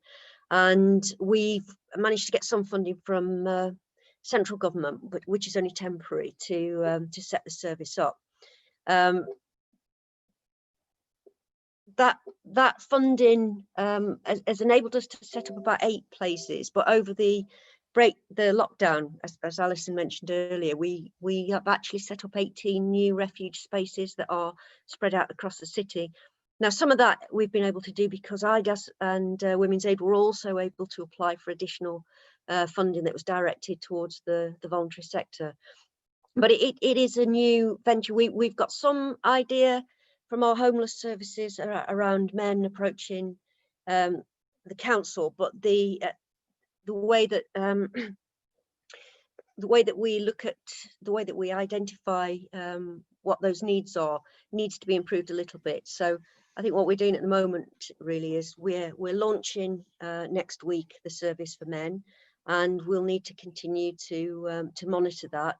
and we've managed to get some funding from central government, but which is only temporary, to set the service up. That funding has enabled us to set up about 8 places, but over the lockdown, as Alison mentioned earlier, we have actually set up 18 new refuge spaces that are spread out across the city. Now, some of that we've been able to do because IDAS and Women's Aid were also able to apply for additional funding that was directed towards the voluntary sector. But it is a new venture. We've got some idea from our homeless services around men approaching the council, but the way that we look at, the way that we identify what those needs are needs to be improved a little bit. So I think what we're doing at the moment really is we're launching next week the service for men, and we'll need to continue to monitor that.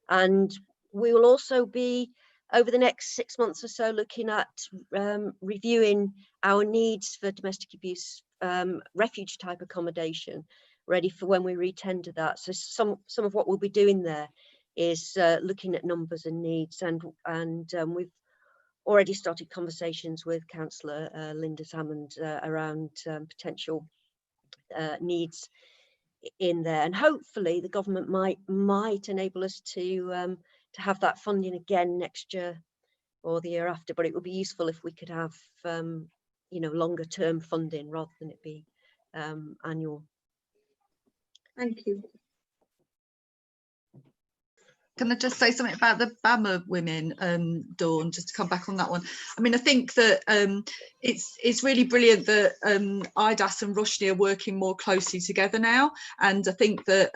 And we will also be, over the next 6 months or so, looking at reviewing our needs for domestic abuse refuge type accommodation, ready for when we re-tender that. So some of what we'll be doing there is looking at numbers and needs, and we've already started conversations with Councillor Linda Hammond around potential needs in there, and hopefully the government might enable us to have that funding again next year or the year after. But it would be useful if we could have you know, longer term funding rather than it be annual. Thank you. Can I just say something about the BAMA women, Dawn, just to come back on that one? I mean, I think that it's really brilliant that IDAS and Roshni are working more closely together now. And I think that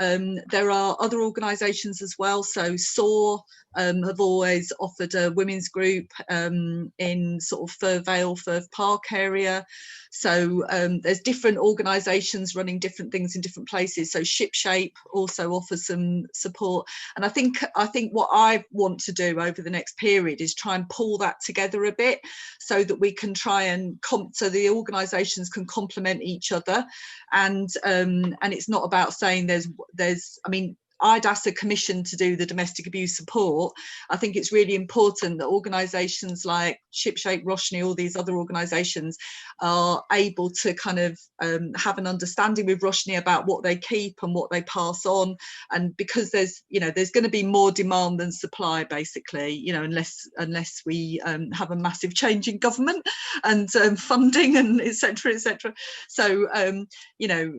there are other organisations as well. So SOAR have always offered a women's group in sort of Fir Vale, Firth Park area. So there's different organisations running different things in different places. So ShipShape also offers some support. And I think what I want to do over the next period is try and pull that together a bit, so that we can try and so the organisations can complement each other. And it's not about saying there's I mean, IDAS are commissioned to do the domestic abuse support. I think it's really important that organisations like ShipShape, Roshni, all these other organisations are able to kind of have an understanding with Roshni about what they keep and what they pass on. And because there's going to be more demand than supply, basically, you know, unless we have a massive change in government and funding and etc. So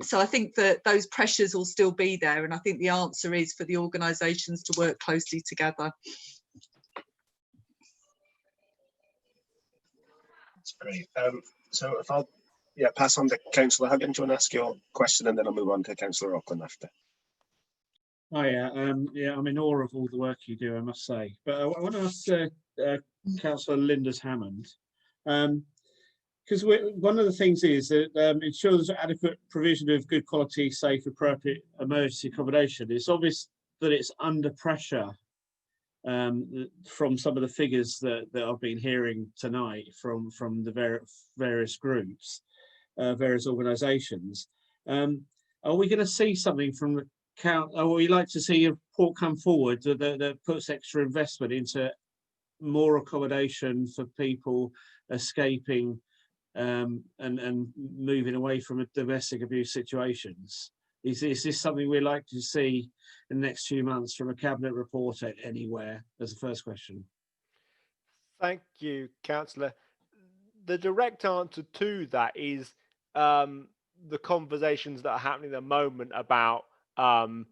so I think that those pressures will still be there, and I think the answer is for the organisations to work closely together. That's great. So if I'll pass on to Councillor Huggan, do you want to ask your question, and then I'll move on to Councillor Auckland after. Oh yeah, I'm in awe of all the work you do, I must say. But I want to ask Councillor Linda Hammond, because one of the things is that ensures adequate provision of good quality, safe, appropriate emergency accommodation. It's obvious that it's under pressure from some of the figures that I've been hearing tonight from the various groups, various organisations. Are we going to see something from the or we like to see a report come forward that puts extra investment into more accommodation for people escaping and moving away from domestic abuse situations? Is this something we're likely to see in the next few months from a cabinet report anywhere? As the first question. Thank you, Councillor. The direct answer to that is the conversations that are happening at the moment about the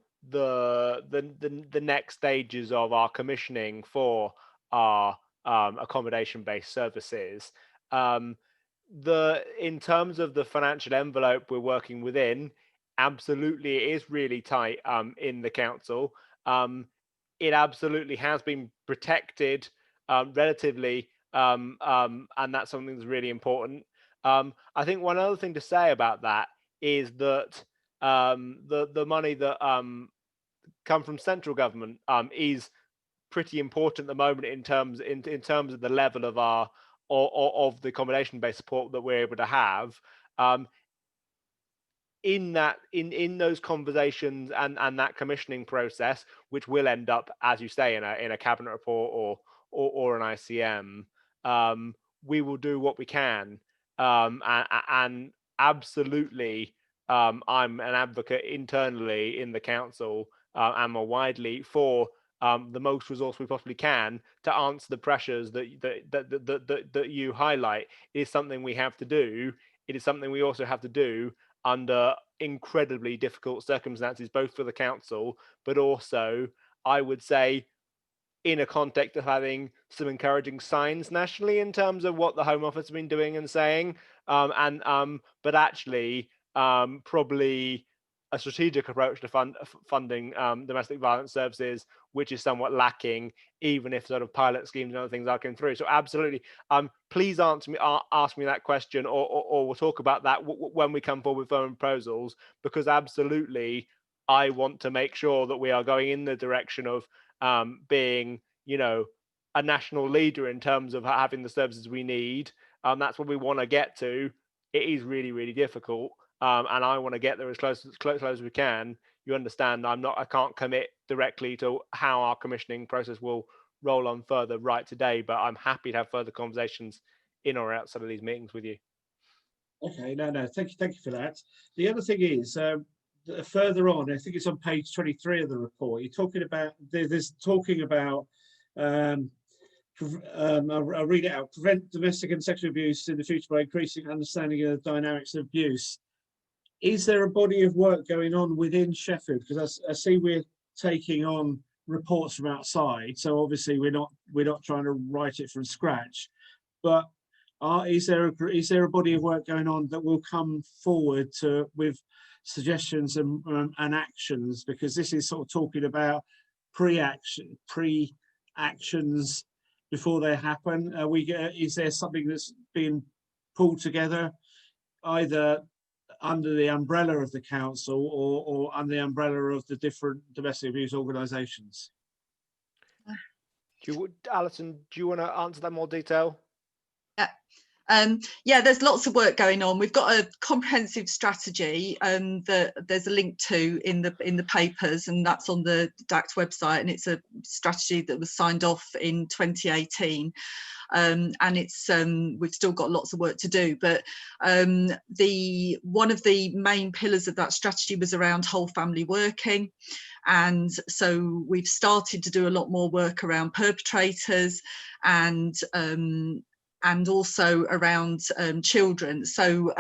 next stages of our commissioning for our accommodation-based services. In terms of the financial envelope we're working within, absolutely it is really tight in the council. It absolutely has been protected relatively, and that's something that's really important. I think one other thing to say about that is that the money that come from central government is pretty important at the moment in terms of the level of our of the accommodation-based support that we're able to have. In those conversations and that commissioning process, which will end up, as you say, in a cabinet report or an ICM, we will do what we can, and absolutely, I'm an advocate internally in the council and more widely for the most resource we possibly can to answer the pressures that you highlight. It is something we have to do. It is something we also have to do under incredibly difficult circumstances, both for the council, but also, I would say, in a context of having some encouraging signs nationally in terms of what the Home Office has been doing and saying, but actually probably a strategic approach to funding domestic violence services, which is somewhat lacking, even if sort of pilot schemes and other things are coming through. So absolutely, please ask me that question, or we'll talk about that when we come forward with firm proposals, because absolutely, I want to make sure that we are going in the direction of being, a national leader in terms of having the services we need. That's what we want to get to. It is really, really difficult. And I want to get there as close as we can. You understand, I can't commit directly to how our commissioning process will roll on further right today, but I'm happy to have further conversations in or outside of these meetings with you. Okay, no, thank you for that. The other thing is, further on, I think it's on page 23 of the report, you're talking about, there's talking about, I'll read it out, prevent domestic and sexual abuse in the future by increasing understanding of the dynamics of abuse. Is there a body of work going on within Sheffield? Because I see we're taking on reports from outside, so obviously we're not trying to write it from scratch. But is there a body of work going on that will come forward with suggestions and actions? Because this is sort of talking about pre-actions before they happen. Is there something that's being pulled together, either under the umbrella of the council or under the umbrella of the different domestic abuse organisations? Alison, do you want to answer that in more detail? Yeah, there's lots of work going on. We've got a comprehensive strategy that there's a link to in the papers, and that's on the DACT website, and it's a strategy that was signed off in 2018. And it's we've still got lots of work to do, but one of the main pillars of that strategy was around whole family working, and so we've started to do a lot more work around perpetrators and also around children. So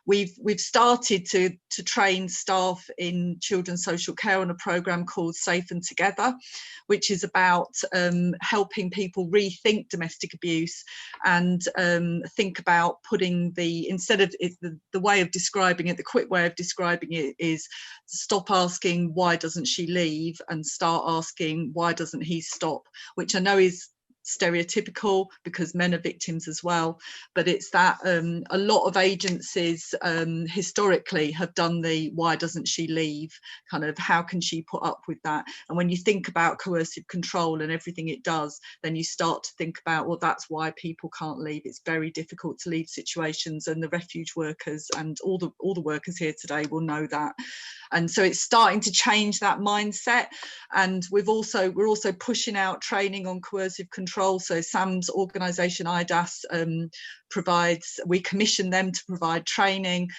we've started to train staff in children's social care on a programme called Safe and Together, which is about helping people rethink domestic abuse and think about putting instead of the way of describing it, the quick way of describing it is stop asking why doesn't she leave and start asking why doesn't he stop, which I know is stereotypical because men are victims as well, but it's that a lot of agencies historically have done the why doesn't she leave, kind of how can she put up with that, and when you think about coercive control and everything it does, then you start to think about, well, that's why people can't leave. It's very difficult to leave situations, and the refuge workers and all the workers here today will know that. And so it's starting to change that mindset, and we're also pushing out training on coercive control. So Sam's organisation IDAS we commission them to provide training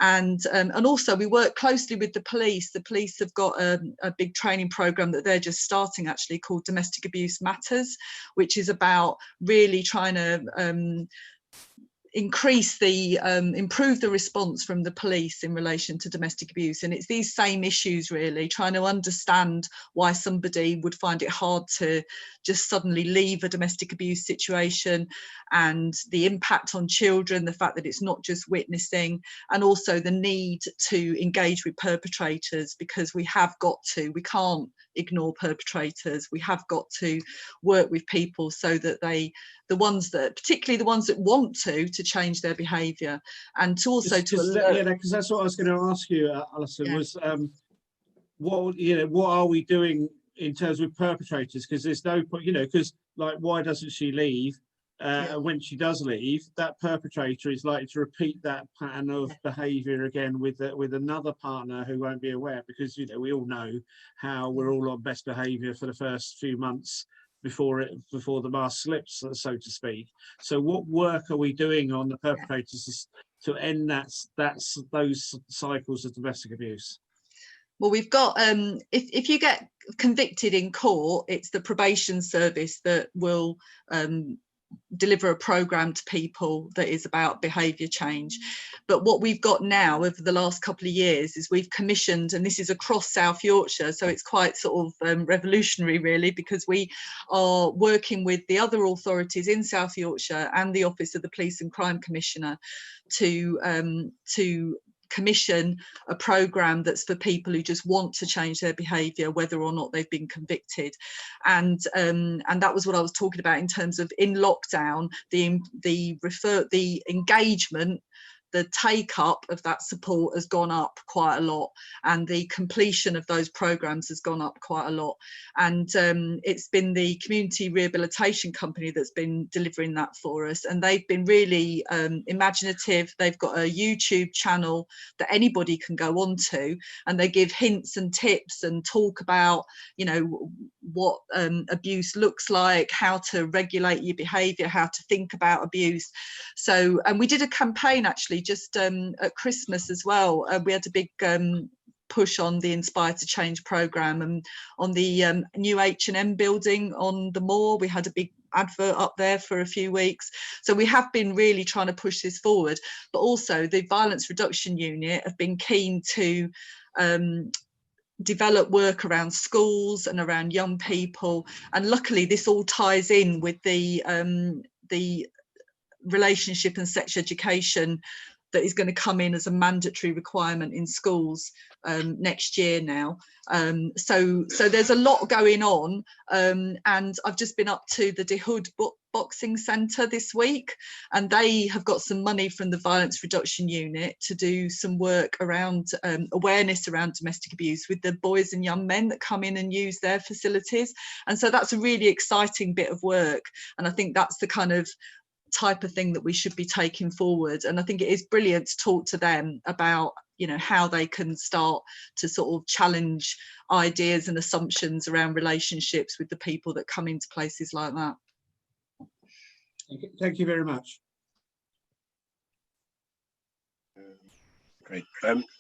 And also we work closely with the police. The police have got a big training program that they're just starting, actually, called Domestic Abuse Matters, which is about really trying to increase the improve the response from the police in relation to domestic abuse. And it's these same issues, really, trying to understand why somebody would find it hard to just suddenly leave a domestic abuse situation, and the impact on children, the fact that it's not just witnessing, and also the need to engage with perpetrators, because we can't ignore perpetrators. We have got to work with people so that particularly the ones that want to change their behaviour, and to also because that's what I was going to ask you, Alison, was what are we doing in terms of perpetrators? Because there's no point, because like, why doesn't she leave? When she does leave, that perpetrator is likely to repeat that pattern of behaviour again with another partner who won't be aware, because we all know how we're all on best behaviour for the first few months before the mask slips, so to speak. So what work are we doing on the perpetrators to end those cycles of domestic abuse? Well, we've got if you get convicted in court, it's the probation service that will deliver a programme to people that is about behaviour change. But what we've got now over the last couple of years is we've commissioned, and this is across South Yorkshire, so it's quite sort of revolutionary, really, because we are working with the other authorities in South Yorkshire and the Office of the Police and Crime Commissioner to commission a programme that's for people who just want to change their behaviour, whether or not they've been convicted. And that was what I was talking about in terms of, in lockdown, the engagement, the take up of that support has gone up quite a lot, and the completion of those programs has gone up quite a lot. And it's been the community rehabilitation company that's been delivering that for us, and they've been really imaginative. They've got a YouTube channel that anybody can go on to, and they give hints and tips and talk about, what abuse looks like, how to regulate your behaviour, how to think about abuse. So, and we did a campaign actually just at Christmas as well. We had a big push on the Inspire to Change programme, and on the new H&M building on the moor, we had a big advert up there for a few weeks. So we have been really trying to push this forward, but also the Violence Reduction Unit have been keen to develop work around schools and around young people, and luckily this all ties in with the relationship and sex education that is going to come in as a mandatory requirement in schools next year now. So there's a lot going on, and I've just been up to the De Hood Boxing Centre this week, and they have got some money from the Violence Reduction Unit to do some work around awareness around domestic abuse with the boys and young men that come in and use their facilities. And so that's a really exciting bit of work, and I think that's the kind of type of thing that we should be taking forward. And I think it is brilliant to talk to them about how they can start to sort of challenge ideas and assumptions around relationships with the people that come into places like that. Thank you very much. Great.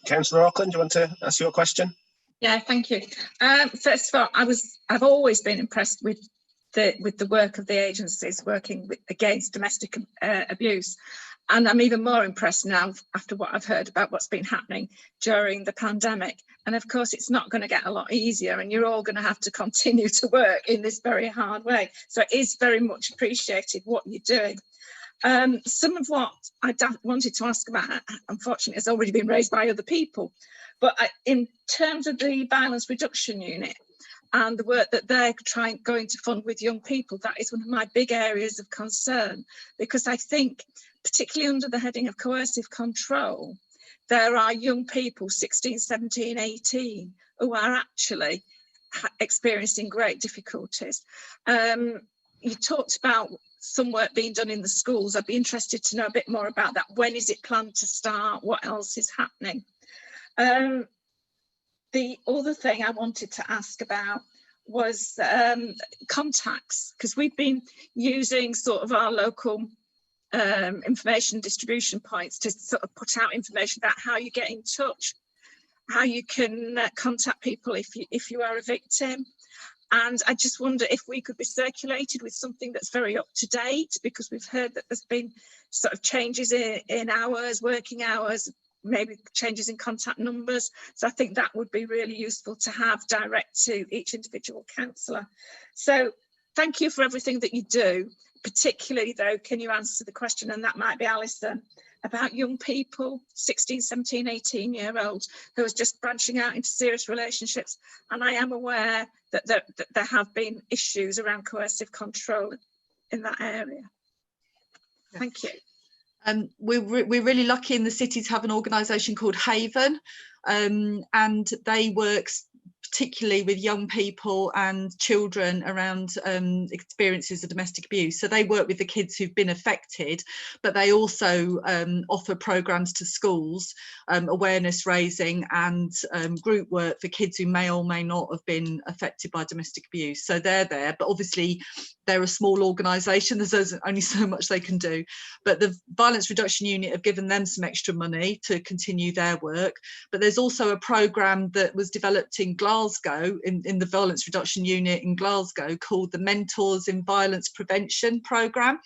Councillor Auckland, do you want to ask your question? Yeah, thank you. First of all, I've always been impressed with the work of the agencies working against domestic abuse, and I'm even more impressed now after what I've heard about what's been happening during the pandemic. And of course it's not going to get a lot easier, and you're all going to have to continue to work in this very hard way, so it is very much appreciated what you're doing. Some of what I wanted to ask about, unfortunately, has already been raised by other people, but in terms of the Violence Reduction Unit and the work that they're going to fund with young people, that is one of my big areas of concern, because I think, particularly under the heading of coercive control, there are young people, 16, 17, 18, who are actually experiencing great difficulties. You talked about some work being done in the schools. I'd be interested to know a bit more about that. When is it planned to start? What else is happening? The other thing I wanted to ask about was contacts, because we've been using sort of our local information distribution points to sort of put out information about how you get in touch, how you can contact people if you are a victim. And I just wonder if we could be circulated with something that's very up to date, because we've heard that there's been sort of changes in hours, working hours, maybe changes in contact numbers. So I think that would be really useful to have direct to each individual councillor. So thank you for everything that you do. Particularly though, can you answer the question, and that might be Alison, about young people, 16, 17, 18-year-olds who are just branching out into serious relationships. And I am aware that there have been issues around coercive control in that area. Thank you. We're really lucky in the city to have an organisation called Haven, and they work particularly with young people and children around experiences of domestic abuse. So they work with the kids who've been affected, but they also offer programmes to schools, awareness raising and group work for kids who may or may not have been affected by domestic abuse. So they're there, but obviously they're a small organisation, there's only so much they can do. But the Violence Reduction Unit have given them some extra money to continue their work. But there's also a programme that was developed in Glasgow, in the Violence Reduction Unit in Glasgow, called the Mentors in Violence Prevention Programme.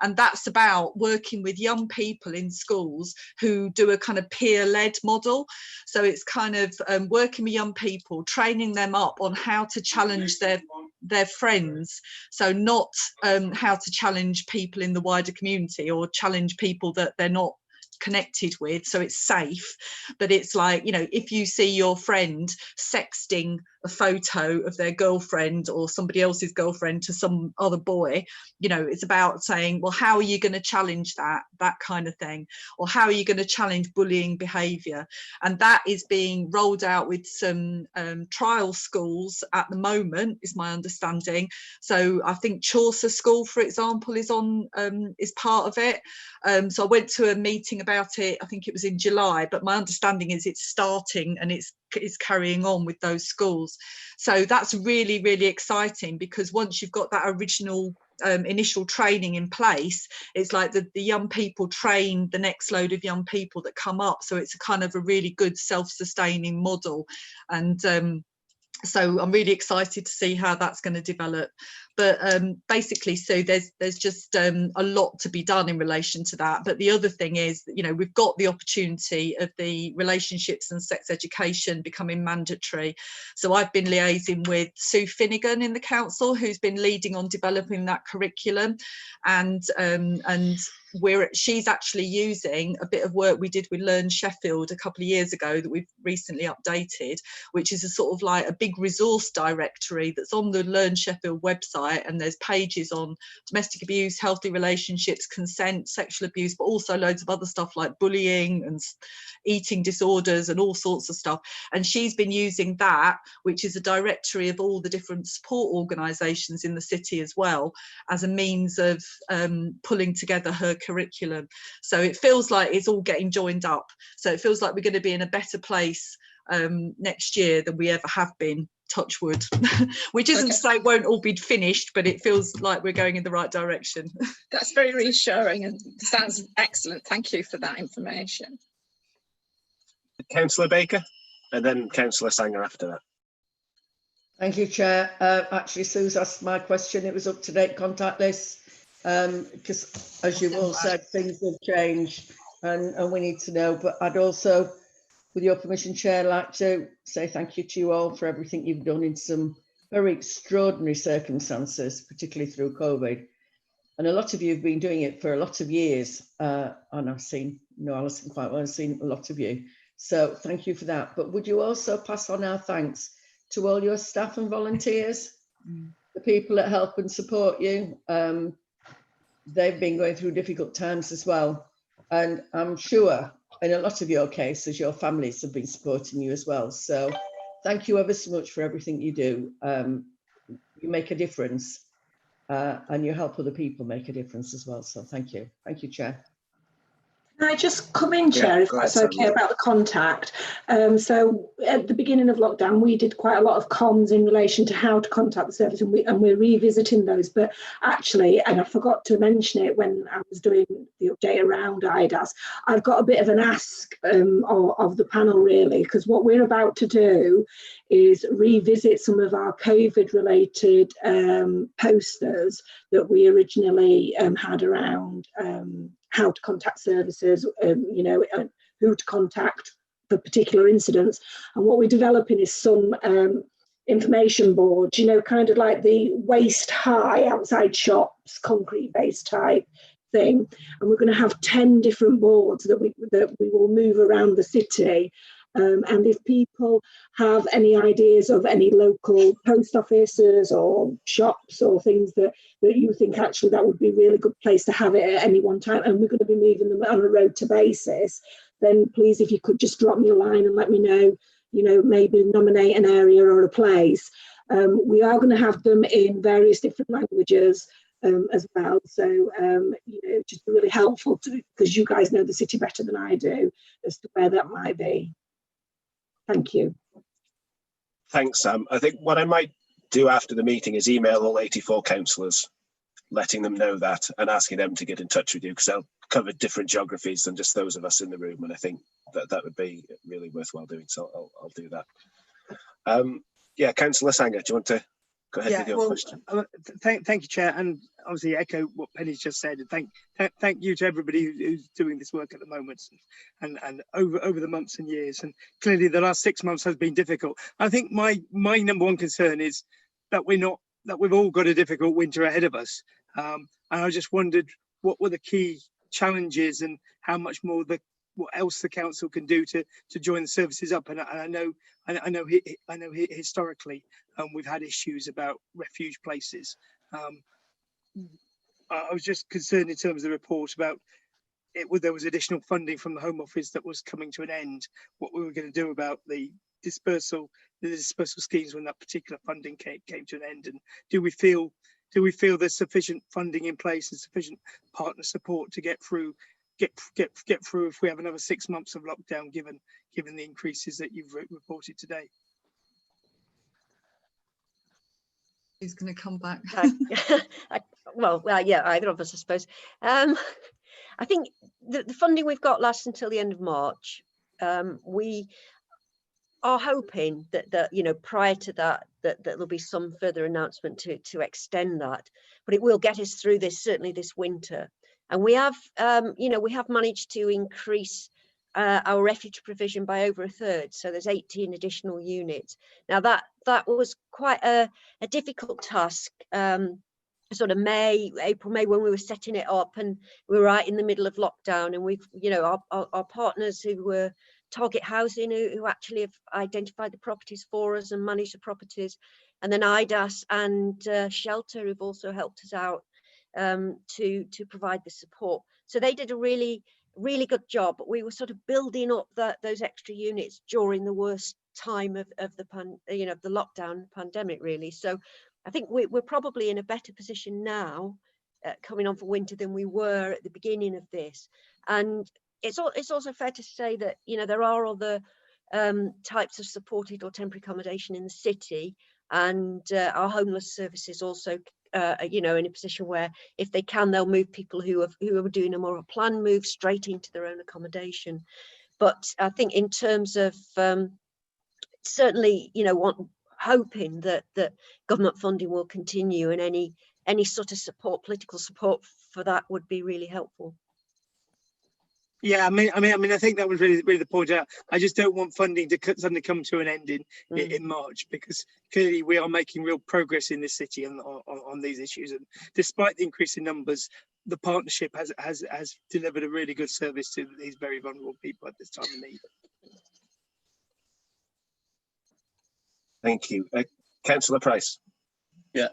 And that's about working with young people in schools who do a kind of peer-led model. So it's kind of working with young people, training them up on how to challenge their friends. So not how to challenge people in the wider community or challenge people that they're not connected with, so it's safe. But it's like, you know, if you see your friend sexting a photo of their girlfriend or somebody else's girlfriend to some other boy, you know, it's about saying, well, how are you going to challenge that kind of thing, or how are you going to challenge bullying behaviour? And that is being rolled out with some trial schools at the moment, is my understanding. So I think Chaucer School, for example, is part of it. So I went to a meeting about it, I think it was in July, but my understanding is it's starting and it's carrying on with those schools. So that's really, really exciting, because once you've got that original initial training in place, it's like the young people train the next load of young people that come up. So it's a kind of a really good self-sustaining model. And so I'm really excited to see how that's going to develop. But basically, so there's just a lot to be done in relation to that. But the other thing is, you know, we've got the opportunity of the relationships and sex education becoming mandatory. So I've been liaising with Sue Finnegan in the council, who's been leading on developing that curriculum, and she's actually using a bit of work we did with Learn Sheffield a couple of years ago that we've recently updated, which is a sort of like a big resource directory that's on the Learn Sheffield website, and there's pages on domestic abuse, healthy relationships, consent, sexual abuse, but also loads of other stuff like bullying and eating disorders and all sorts of stuff. And she's been using that, which is a directory of all the different support organisations in the city as well, as a means of pulling together her curriculum. So it feels like it's all getting joined up. So it feels like we're going to be in a better place next year than we ever have been, touch wood. Which isn't to say it won't all be finished, but it feels like we're going in the right direction. That's very reassuring and sounds excellent. Thank you for that information. Councillor Baker, and then Councillor Sanger after that. Thank you, Chair. Actually, Sue's asked my question. It was up-to-date contact list, because as you've all said, things have changed and we need to know. But I'd also, with your permission, Chair, like to say thank you to you all for everything you've done in some very extraordinary circumstances, particularly through COVID. And a lot of you have been doing it for a lot of years. And I've seen, Alison quite well, I've seen a lot of you. So thank you for that. But would you also pass on our thanks to all your staff and volunteers, the people that help and support you? They've been going through difficult times as well. And I'm sure in a lot of your cases, your families have been supporting you as well. So thank you ever so much for everything you do. You make a difference and you help other people make a difference as well. So thank you. Thank you, Chair. Can I just come in, Chair, if that's okay, about the contact? So at the beginning of lockdown, we did quite a lot of comms in relation to how to contact the service, and we're revisiting those. But actually, and I forgot to mention it when I was doing the update around IDAS, I've got a bit of an ask of the panel, really, because what we're about to do is revisit some of our COVID-related posters that we originally had around how to contact services, you know, who to contact for particular incidents. And what we're developing is some information boards, you know, kind of like the waist high outside shops, concrete base type thing. And we're going to have 10 different boards that we will move around the city. And if people have any ideas of any local post offices or shops or things that you think actually that would be a really good place to have it at any one time, and we're going to be moving them on a rota basis, then please, if you could just drop me a line and let me know, you know, maybe nominate an area or a place. We are going to have them in various different languages as well. So, you know, just really helpful to, because you guys know the city better than I do as to where that might be. Thank you. Thanks, Sam. I think what I might do after the meeting is email all 84 councillors, letting them know that and asking them to get in touch with you, because they'll cover different geographies than just those of us in the room. And I think that would be really worthwhile doing. So I'll do that. Yeah, Councillor Sanger, do you want to go ahead with your question? Thank you, Chair, and obviously echo what Penny's just said, and thank you to everybody who's doing this work at the moment and over the months and years. And clearly the last 6 months has been difficult. I think my number one concern is that we've all got a difficult winter ahead of us, and I just wondered what were the key challenges and how much more what else the council can do to join the services up. And I know historically we've had issues about refuge places. I was just concerned in terms of the report about there was additional funding from the Home Office that was coming to an end, what we were going to do about the dispersal schemes when that particular funding came to an end. And do we feel there's sufficient funding in place and sufficient partner support to get through if we have another 6 months of lockdown, given the increases that you've reported today? Who's going to come back? Well, yeah, either of us, I suppose. I think the funding we've got lasts until the end of March. We are hoping that you know, prior to that there'll be some further announcement to extend that, but it will get us through certainly this winter. And we have, you know, we have managed to increase our refuge provision by over 1/3. So there's 18 additional units. Now that was quite a difficult task, sort of April, May, when we were setting it up, and we were right in the middle of lockdown. And we've, you know, our partners who were Target Housing, who actually have identified the properties for us and managed the properties, and then IDAS and Shelter, who've also helped us out to provide the support. So they did a really good job, but we were sort of building up those extra units during the worst time of the lockdown pandemic, really. So I think we're probably in a better position now, coming on for winter, than we were at the beginning of this. And it's also fair to say that, you know, there are other types of supported or temporary accommodation in the city, and our homeless services also you know, in a position where if they can, they'll move people who are doing a more planned move straight into their own accommodation. But I think in terms of certainly, you know, hoping that government funding will continue, and any sort of support, political support for that, would be really helpful. Yeah, I mean, I think that was really the point. I just don't want funding to suddenly come to an end in March, because clearly we are making real progress in this city on these issues. And despite the increase in numbers, the partnership has delivered a really good service to these very vulnerable people at this time of need. Thank you, Councillor Price. Yeah.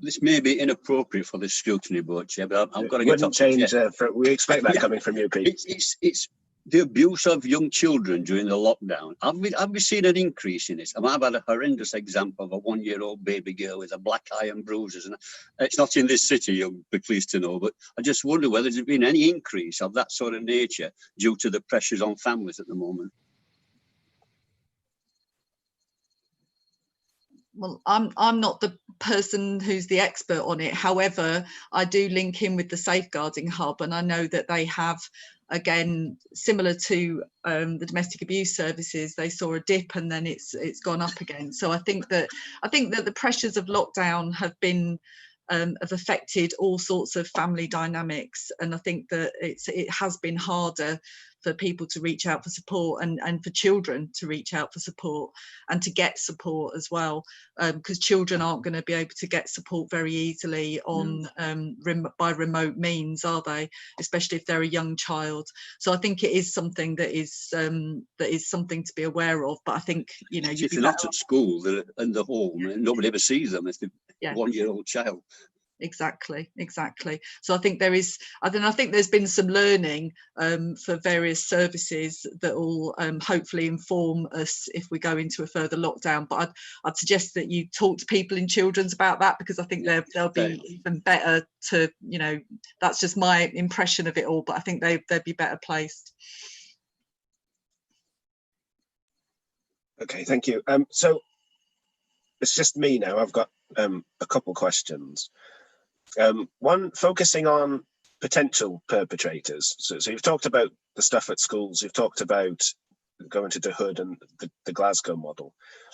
This may be inappropriate for the scrutiny board, Chair, but I've got to get Wouldn't change. We expect that coming from you, Pete. It's the abuse of young children during the lockdown, have we seen an increase in it? I mean, I've had a horrendous example of a 1-year-old baby girl with a black eye and bruises, and it's not in this city, you'll be pleased to know, but I just wonder whether there's been any increase of that sort of nature due to the pressures on families at the moment. Well, I'm not the person who's the expert on it. However, I do link in with the Safeguarding Hub, and I know that they have, again, similar to the domestic abuse services, they saw a dip and then it's gone up again. So I think that the pressures of lockdown have affected all sorts of family dynamics, and I think that it has been harder for people to reach out for support and for children to reach out for support and to get support as well, because children aren't going to be able to get support very easily on by remote means, are they? Especially if they're a young child. So I think it is something that is something to be aware of. But I think, you know, if they're not at school, they're in the home, and nobody ever sees them. It's the 1-year-old child. Exactly. So I think I think there's been some learning for various services that will hopefully inform us if we go into a further lockdown. But I'd suggest that you talk to people in children's about that, because I think they'll be even better to, you know, that's just my impression of it all, but I think they'd be better placed. Okay, thank you. So it's just me now. I've got a couple questions. One focusing on potential perpetrators. So you've talked about the stuff at schools, you've talked about going to the Hood and the Glasgow model.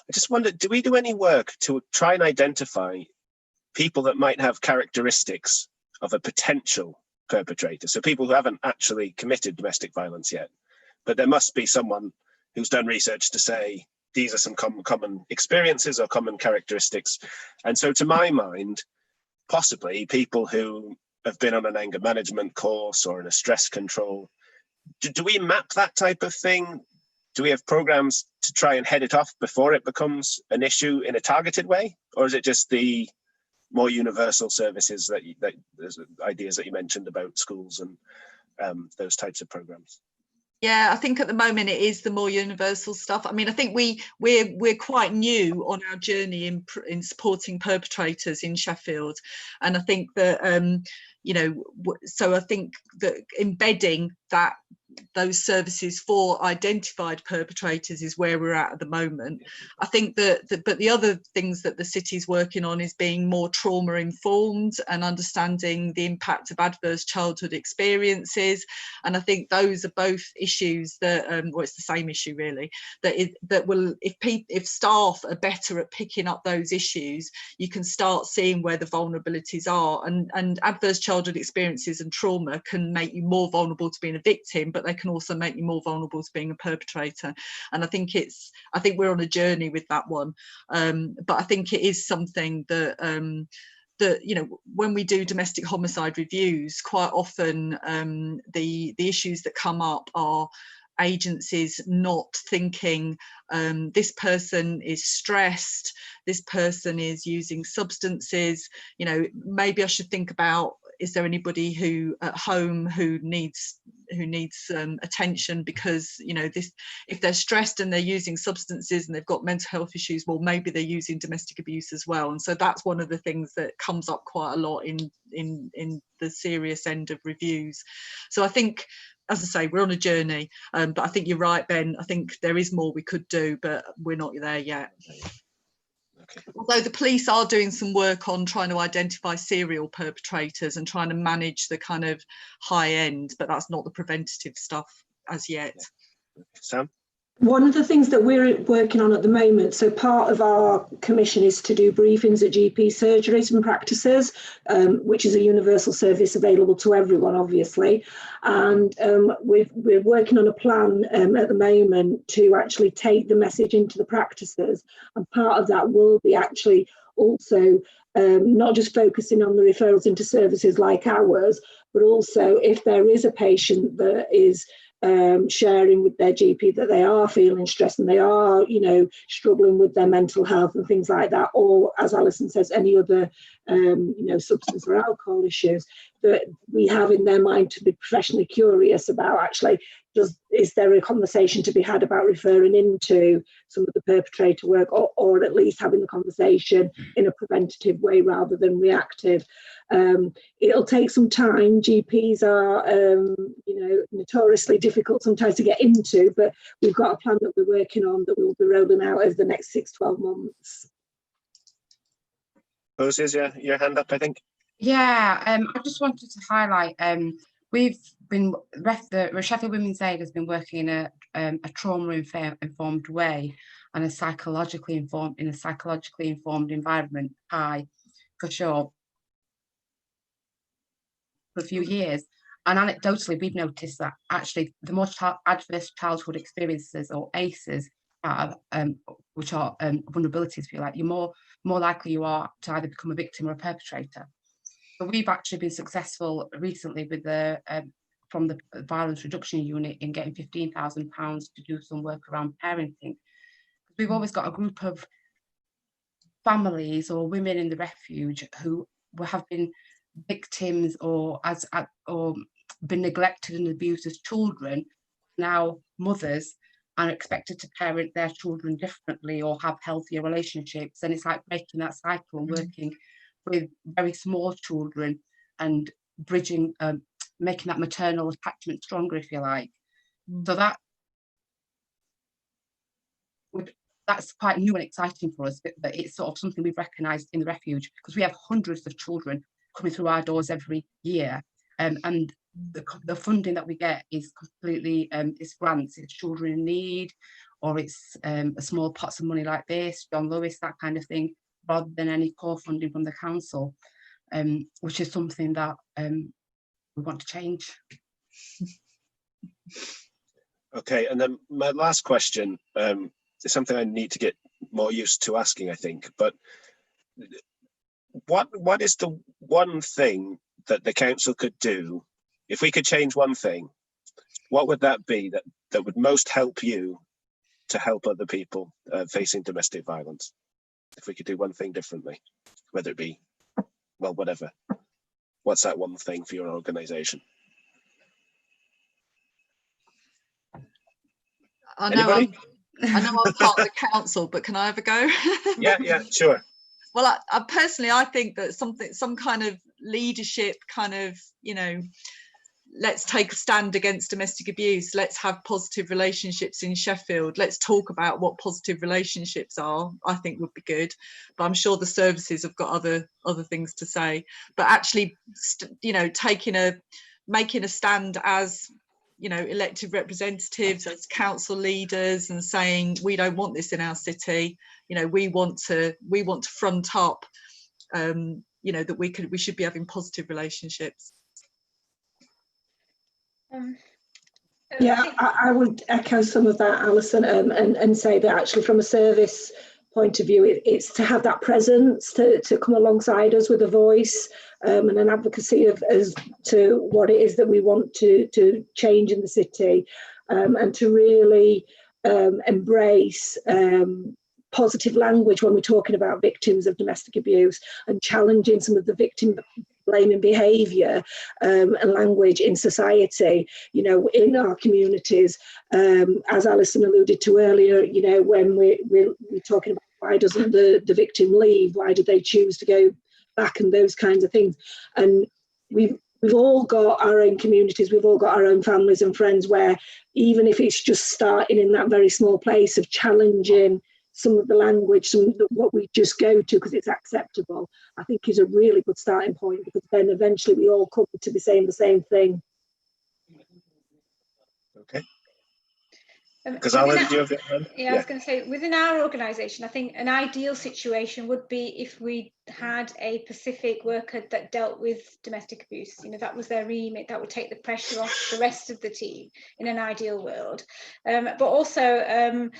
I just wondered, do we do any work to try and identify people that might have characteristics of a potential perpetrator? So people who haven't actually committed domestic violence yet, but there must be someone who's done research to say these are some common experiences or common characteristics. And so to my mind, possibly people who have been on an anger management course or in a stress control. Do we map that type of thing? Do we have programs to try and head it off before it becomes an issue in a targeted way? Or is it just the more universal services that there's ideas that you mentioned about schools and those types of programs? Yeah, I think at the moment it is the more universal stuff. I mean, I think we're quite new on our journey in supporting perpetrators in Sheffield, and I think that you know, so I think that embedding those services for identified perpetrators is where we're at the moment. I think but the other things that the city's working on is being more trauma informed and understanding the impact of adverse childhood experiences, and I think those are both issues that well, it's the same issue really, that will, if staff are better at picking up those issues, you can start seeing where the vulnerabilities are, and adverse childhood experiences and trauma can make you more vulnerable to being a victim, but they can also make you more vulnerable to being a perpetrator. And I think we're on a journey with that one, but I think it is something that that, you know, when we do domestic homicide reviews, quite often the issues that come up are agencies not thinking this person is stressed, this person is using substances, you know, maybe I should think about, is there anybody who at home who needs attention, because, you know, this, if they're stressed and they're using substances and they've got mental health issues, well, maybe they're using domestic abuse as well. And so that's one of the things that comes up quite a lot in the serious end of reviews. So I think, as I say, we're on a journey, but I think you're right, Ben. I think there is more we could do, but we're not there yet. Okay. Although the police are doing some work on trying to identify serial perpetrators and trying to manage the kind of high end, but that's not the preventative stuff as yet. Sam? One of the things that we're working on at the moment, so part of our commission is to do briefings at GP surgeries and practices, which is a universal service available to everyone, obviously. And we're working on a plan at the moment to actually take the message into the practices. And part of that will be actually also not just focusing on the referrals into services like ours, but also if there is a patient that is sharing with their GP that they are feeling stressed and they are, you know, struggling with their mental health and things like that, or as Alison says, any other, you know, substance or alcohol issues, that we have in their mind to be professionally curious about actually is there a conversation to be had about referring into some of the perpetrator work, or at least having the conversation in a preventative way rather than reactive? It'll take some time. GPs are, notoriously difficult sometimes to get into, but we've got a plan that we're working on that we'll be rolling out over the next 6-12 months. Rose, is your hand up, I think? Yeah, I just wanted to highlight, we've been, the Sheffield Women's Aid has been working in a trauma-informed way and a psychologically informed environment, for sure, for a few years. And anecdotally, we've noticed that actually the more adverse childhood experiences, or ACEs, have, which are vulnerabilities, if you like, you're more likely you are to either become a victim or a perpetrator. So we've actually been successful recently with the from the Violence Reduction Unit in getting £15,000 to do some work around parenting. We've always got a group of families or women in the refuge who have been victims or been neglected and abused as children, now mothers, are expected to parent their children differently or have healthier relationships. And it's like breaking that cycle and working with very small children and bridging, making that maternal attachment stronger, if you like. So that's quite new and exciting for us, but it's sort of something we've recognised in the refuge, because we have hundreds of children coming through our doors every year, and the funding that we get is completely it's grants, it's children in need, or it's a small pots of money like this, John Lewis, that kind of thing, rather than any core funding from the council, which is something that we want to change. Okay, and then my last question is something I need to get more used to asking, I think, but what is the one thing that the council could do? If we could change one thing, what would that be that would most help you to help other people facing domestic violence? If we could do one thing differently, whether it be, well, whatever. What's that one thing for your organisation? I know I'm part of the council, but can I have a go? Yeah, sure. Well, I personally, I think that some kind of leadership kind of, let's take a stand against domestic abuse. Let's have positive relationships in Sheffield. Let's talk about what positive relationships are, I think would be good. But I'm sure the services have got other things to say. But actually, making a stand as, elected representatives, as council leaders, and saying we don't want this in our city. We want to front up, that we should be having positive relationships. Yeah, I would echo some of that, Alison, and say that actually from a service point of view, it's to have that presence, to come alongside us with a voice and an advocacy as to what it is that we want to change in the city, and to really embrace positive language when we're talking about victims of domestic abuse, and challenging some of the victim blaming behaviour and language in society, in our communities. As Alison alluded to earlier, when we're talking about why doesn't the victim leave, why do they choose to go back, and those kinds of things. And we've all got our own communities, we've all got our own families and friends where, even if it's just starting in that very small place of challenging some of the language, what we just go to because it's acceptable, I think is a really good starting point, because then eventually we all come to be saying the same thing. Okay. Because I was going to say, within our organisation, I think an ideal situation would be if we had a Pacific worker that dealt with domestic abuse. That was their remit. That would take the pressure off the rest of the team in an ideal world. But also,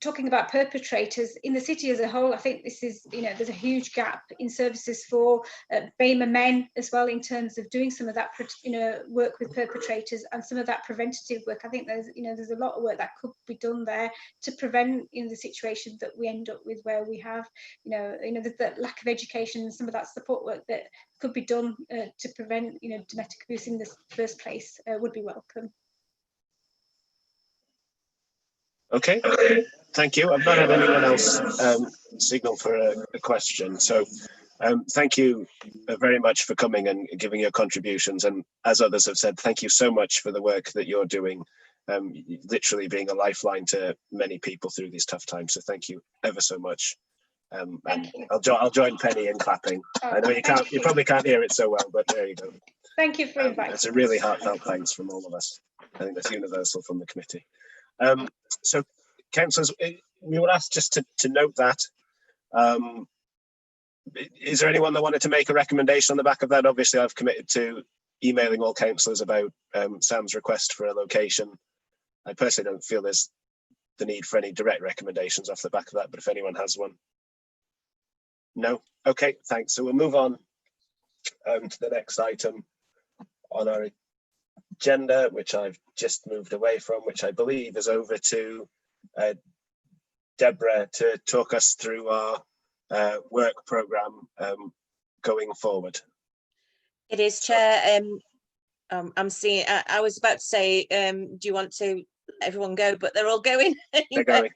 talking about perpetrators in the city as a whole, I think this is, there's a huge gap in services for BAME men as well, in terms of doing some of that, work with perpetrators and some of that preventative work. I think there's a lot of work that could be done there to prevent the situation that we end up with, where we have the lack of education and some of that support work that could be done to prevent domestic abuse in the first place would be welcome. Okay, thank you. I've not had anyone else signal for a question, so thank you very much for coming and giving your contributions. And as others have said, thank you so much for the work that you're doing, literally being a lifeline to many people through these tough times. So thank you ever so much. And I'll join Penny in clapping. I know you probably can't hear it so well, but there you go. Thank you for inviting. It's a really heartfelt thanks from all of us. I think that's universal from the committee. So, councillors, we were asked just to note that. Is there anyone that wanted to make a recommendation on the back of that? Obviously, I've committed to emailing all councillors about Sam's request for a location. I personally don't feel there's the need for any direct recommendations off the back of that, but if anyone has one. No? Okay, thanks. So we'll move on to the next item on our agenda, which I've just moved away from, which I believe is over to Deborah to talk us through our work programme going forward. It is, Chair. I'm seeing, I was about to say, do you want to let everyone go, but they're all going. They're going.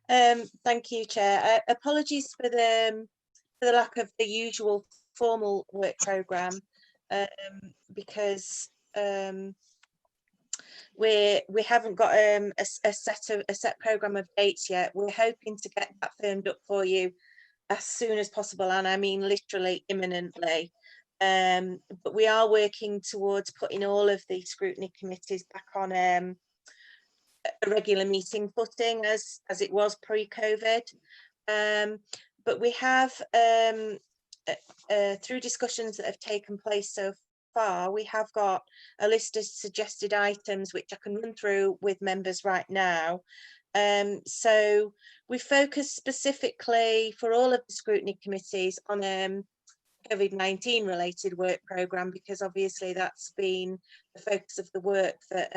Thank you, Chair. Apologies for the lack of the usual formal work programme, because we haven't got a set programme of dates yet. We're hoping to get that firmed up for you as soon as possible, and I mean literally imminently. But we are working towards putting all of the scrutiny committees back on a regular meeting footing as it was pre-COVID. But we have, through discussions that have taken place so far, we have got a list of suggested items which I can run through with members right now. So we focus specifically for all of the scrutiny committees on COVID-19 related work programme, because obviously that's been the focus of the work that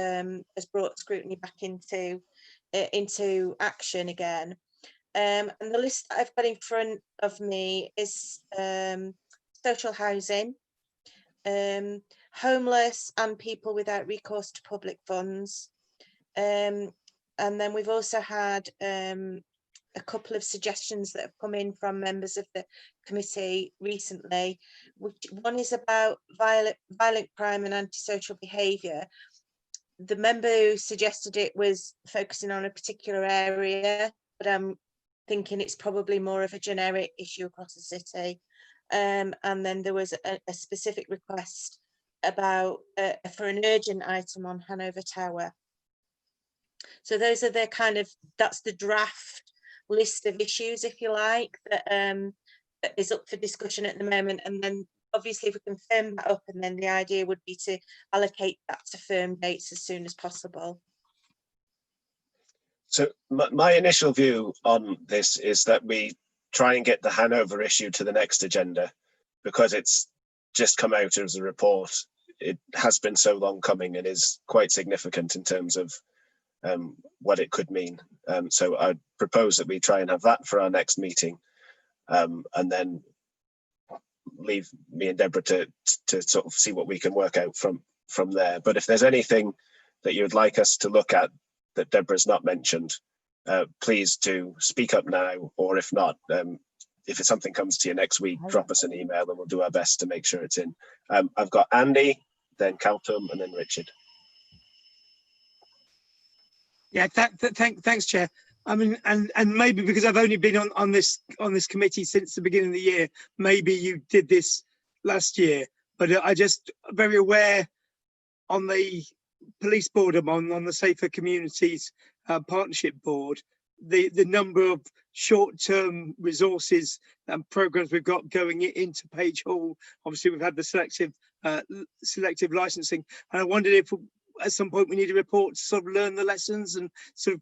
has brought scrutiny back into action again. And the list that I've got in front of me is social housing, homeless and people without recourse to public funds. And then we've also had a couple of suggestions that have come in from members of the committee recently. One is about violent crime and antisocial behaviour. The member who suggested it was focusing on a particular area, but I'm thinking it's probably more of a generic issue across the city. And then there was a specific request about for an urgent item on Hanover Tower. So those are the that's the draft list of issues, if you like, that is up for discussion at the moment. And then obviously if we can firm that up, and then the idea would be to allocate that to firm dates as soon as possible. So my initial view on this is that we try and get the Hanover issue to the next agenda, because it's just come out as a report. It has been so long coming and is quite significant in terms of what it could mean. So I propose that we try and have that for our next meeting, and then leave me and Deborah to sort of see what we can work out from there. But if there's anything that you would like us to look at that Deborah's not mentioned, please do speak up now, or if not, if it's something comes to you next week, drop us an email and we'll do our best to make sure it's in. I've got Andy, then Caltum, and then Richard. Yeah, thanks, Chair. I mean, and maybe because I've only been on this committee since the beginning of the year, maybe you did this last year, but I just very aware on the police board I'm on the Safer Communities Partnership Board, the number of short-term resources and programs we've got going into Page Hall. Obviously, we've had the selective licensing, and I wondered if at some point we need a report to sort of learn the lessons and sort of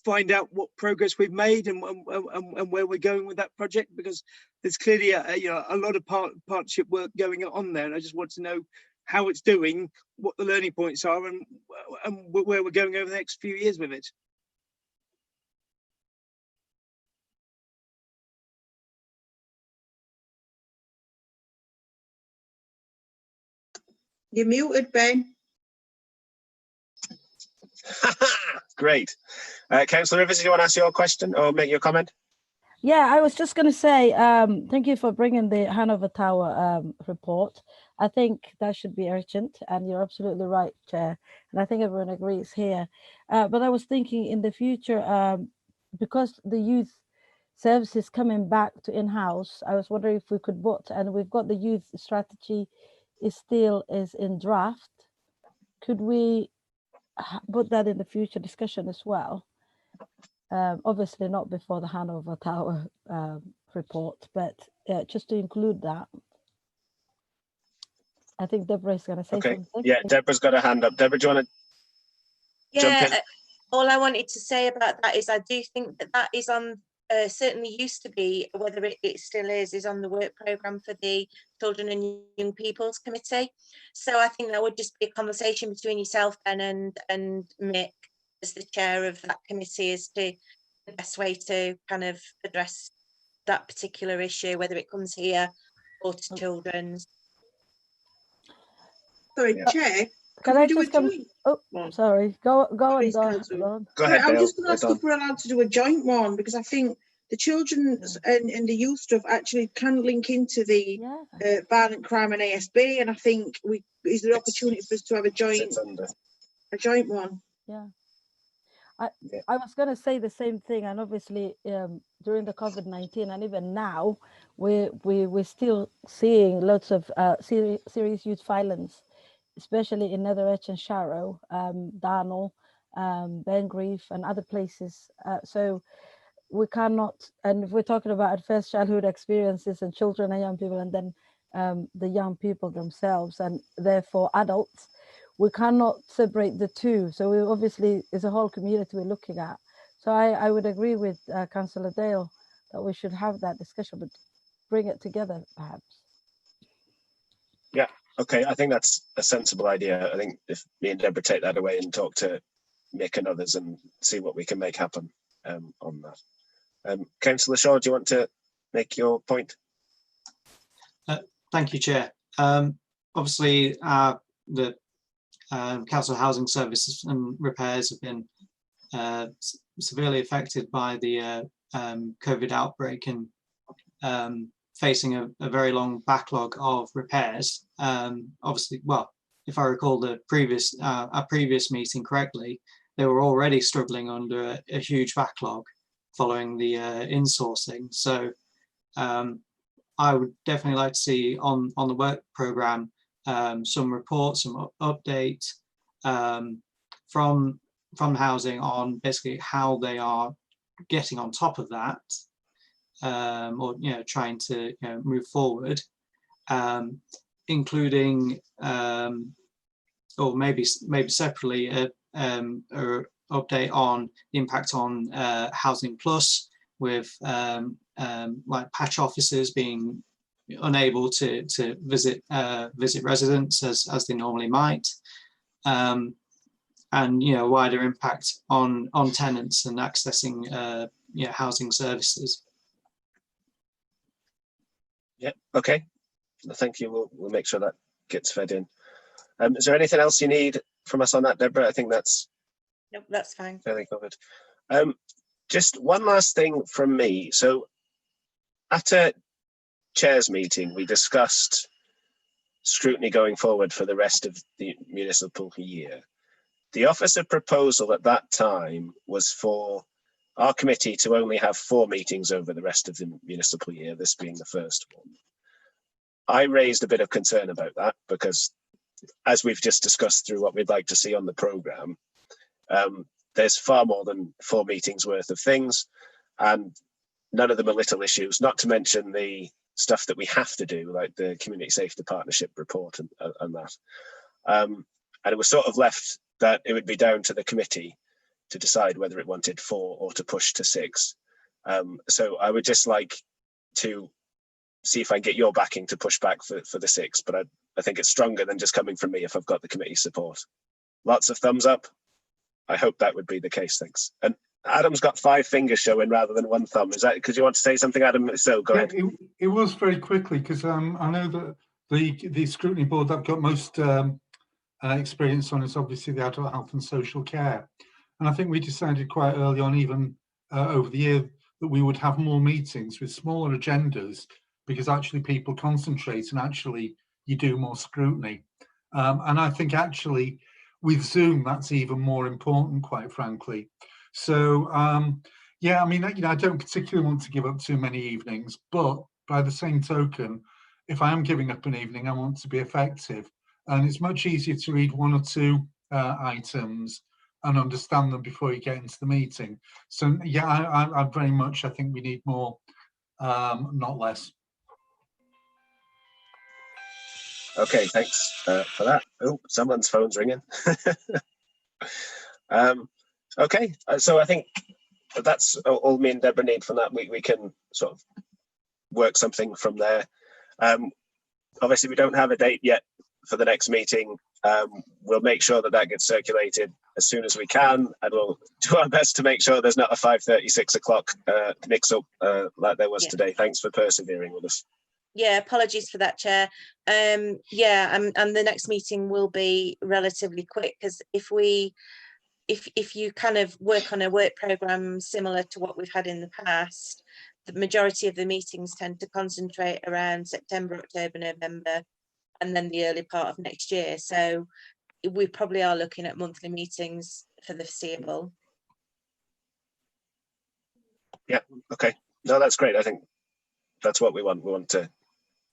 find out what progress we've made and where we're going with that project, because there's clearly a lot of partnership work going on there, and I just want to know how it's doing, what the learning points are, and where we're going over the next few years with it. You're muted, Ben. Great. Councillor Rivers, do you want to ask your question or make your comment? Yeah, I was just going to say, thank you for bringing the Hanover Tower report. I think that should be urgent, and you're absolutely right, Chair. And I think everyone agrees here. But I was thinking in the future, because the youth services coming back to in-house, I was wondering if we could put, and we've got the youth strategy is in draft. Could we put that in the future discussion as well? Obviously not before the Hanover Tower report, but just to include that. I think Deborah is going to say something. Yeah, Deborah's got a hand up. Deborah, do you want to jump in? All I wanted to say about that is I do think that that is on, certainly used to be, whether it still is on the work programme for the Children and Young People's Committee. So I think that would just be a conversation between yourself, Ben, and Mick, as the chair of that committee, as to the best way to kind of address that particular issue, whether it comes here or to children's. Sorry, Chair. Can I just come? Oh, sorry. Go on, Dawn. Go ahead, I'm just going to ask if we're allowed to do a joint one, because I think the children's and the youth stuff actually can link into the violent crime and ASB, and I think is there opportunity for us to have a joint one? Yeah. I was going to say the same thing, and obviously during the COVID-19 and even now, we're still seeing lots of serious youth violence, especially in Netherwich and Sharrow, Darnall, Bangreath and other places. So we cannot, and if we're talking about adverse childhood experiences and children and young people, and then the young people themselves, and therefore adults, we cannot separate the two. So we obviously, is a whole community we're looking at. So I would agree with Councillor Dale that we should have that discussion, but bring it together perhaps. Yeah, okay, I think that's a sensible idea. I think if me and Deborah take that away and talk to Mick and others and see what we can make happen on that. Councillor Shaw, do you want to make your point? Thank you, Chair. Obviously, the council housing services and repairs have been severely affected by the COVID outbreak and facing a very long backlog of repairs. Obviously, well, if I recall the previous our previous meeting correctly, they were already struggling under a huge backlog following the insourcing. So I would definitely like to see on the work programme some reports, some update from housing on basically how they are getting on top of that, or trying to move forward, including or maybe separately an update on the impact on Housing Plus, with like patch officers being unable to visit residents as they normally might, and wider impact on tenants and accessing housing services. Yeah, okay, thank you. We'll make sure that gets fed in. Is there anything else you need from us on that, Deborah? I think that's nope, that's fine. Fairly covered. Just one last thing from me. So at a chairs meeting, we discussed scrutiny going forward for the rest of the municipal year. The officer proposal at that time was for our committee to only have 4 meetings over the rest of the municipal year, this being the first one. I raised a bit of concern about that because, as we've just discussed through what we'd like to see on the programme, there's far more than 4 meetings worth of things, and none of them are little issues, not to mention the stuff that we have to do, like the Community Safety Partnership report and that. And it was sort of left that it would be down to the committee to decide whether it wanted 4 or to push to 6. So I would just like to see if I can get your backing to push back for the 6, but I think it's stronger than just coming from me if I've got the committee support. Lots of thumbs up. I hope that would be the case, thanks. And Adam's got 5 fingers showing rather than 1 thumb. Is that because you want to say something, Adam? So go ahead. It was very quickly, because I know that the scrutiny board that got most experience on is obviously the adult health and social care. And I think we decided quite early on, even over the year, that we would have more meetings with smaller agendas, because actually people concentrate and actually you do more scrutiny. And I think actually with Zoom, that's even more important, quite frankly. So yeah, I mean, you know, I don't particularly want to give up too many evenings, but by the same token, if I am giving up an evening, I want to be effective. And it's much easier to read one or two items and understand them before you get into the meeting. So yeah, I very much, I think we need more, not less. Okay, thanks for that. Oh, someone's phone's ringing. Okay, so I think that's all me and Deborah need from that. We can sort of work something from there. Obviously, we don't have a date yet for the next meeting. We'll make sure that that gets circulated as soon as we can, and we'll do our best to make sure there's not a 5:30, 6 o'clock mix-up like there was today. Thanks for persevering with us. Yeah, apologies for that, Chair. Yeah, and the next meeting will be relatively quick, because if you kind of work on a work programme similar to what we've had in the past, the majority of the meetings tend to concentrate around September, October, November, and then the early part of next year. So we probably are looking at monthly meetings for the foreseeable. Yeah, okay. No, that's great. I think that's what we want. We want to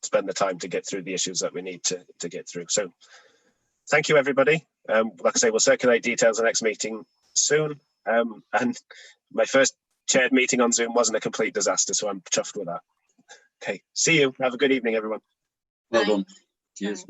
spend the time to get through the issues that we need to get through. So thank you, everybody. Like I say, we'll circulate details of the next meeting soon. And my first chaired meeting on Zoom wasn't a complete disaster, so I'm chuffed with that. Okay, see you. Have a good evening, everyone. Well done. Cheers.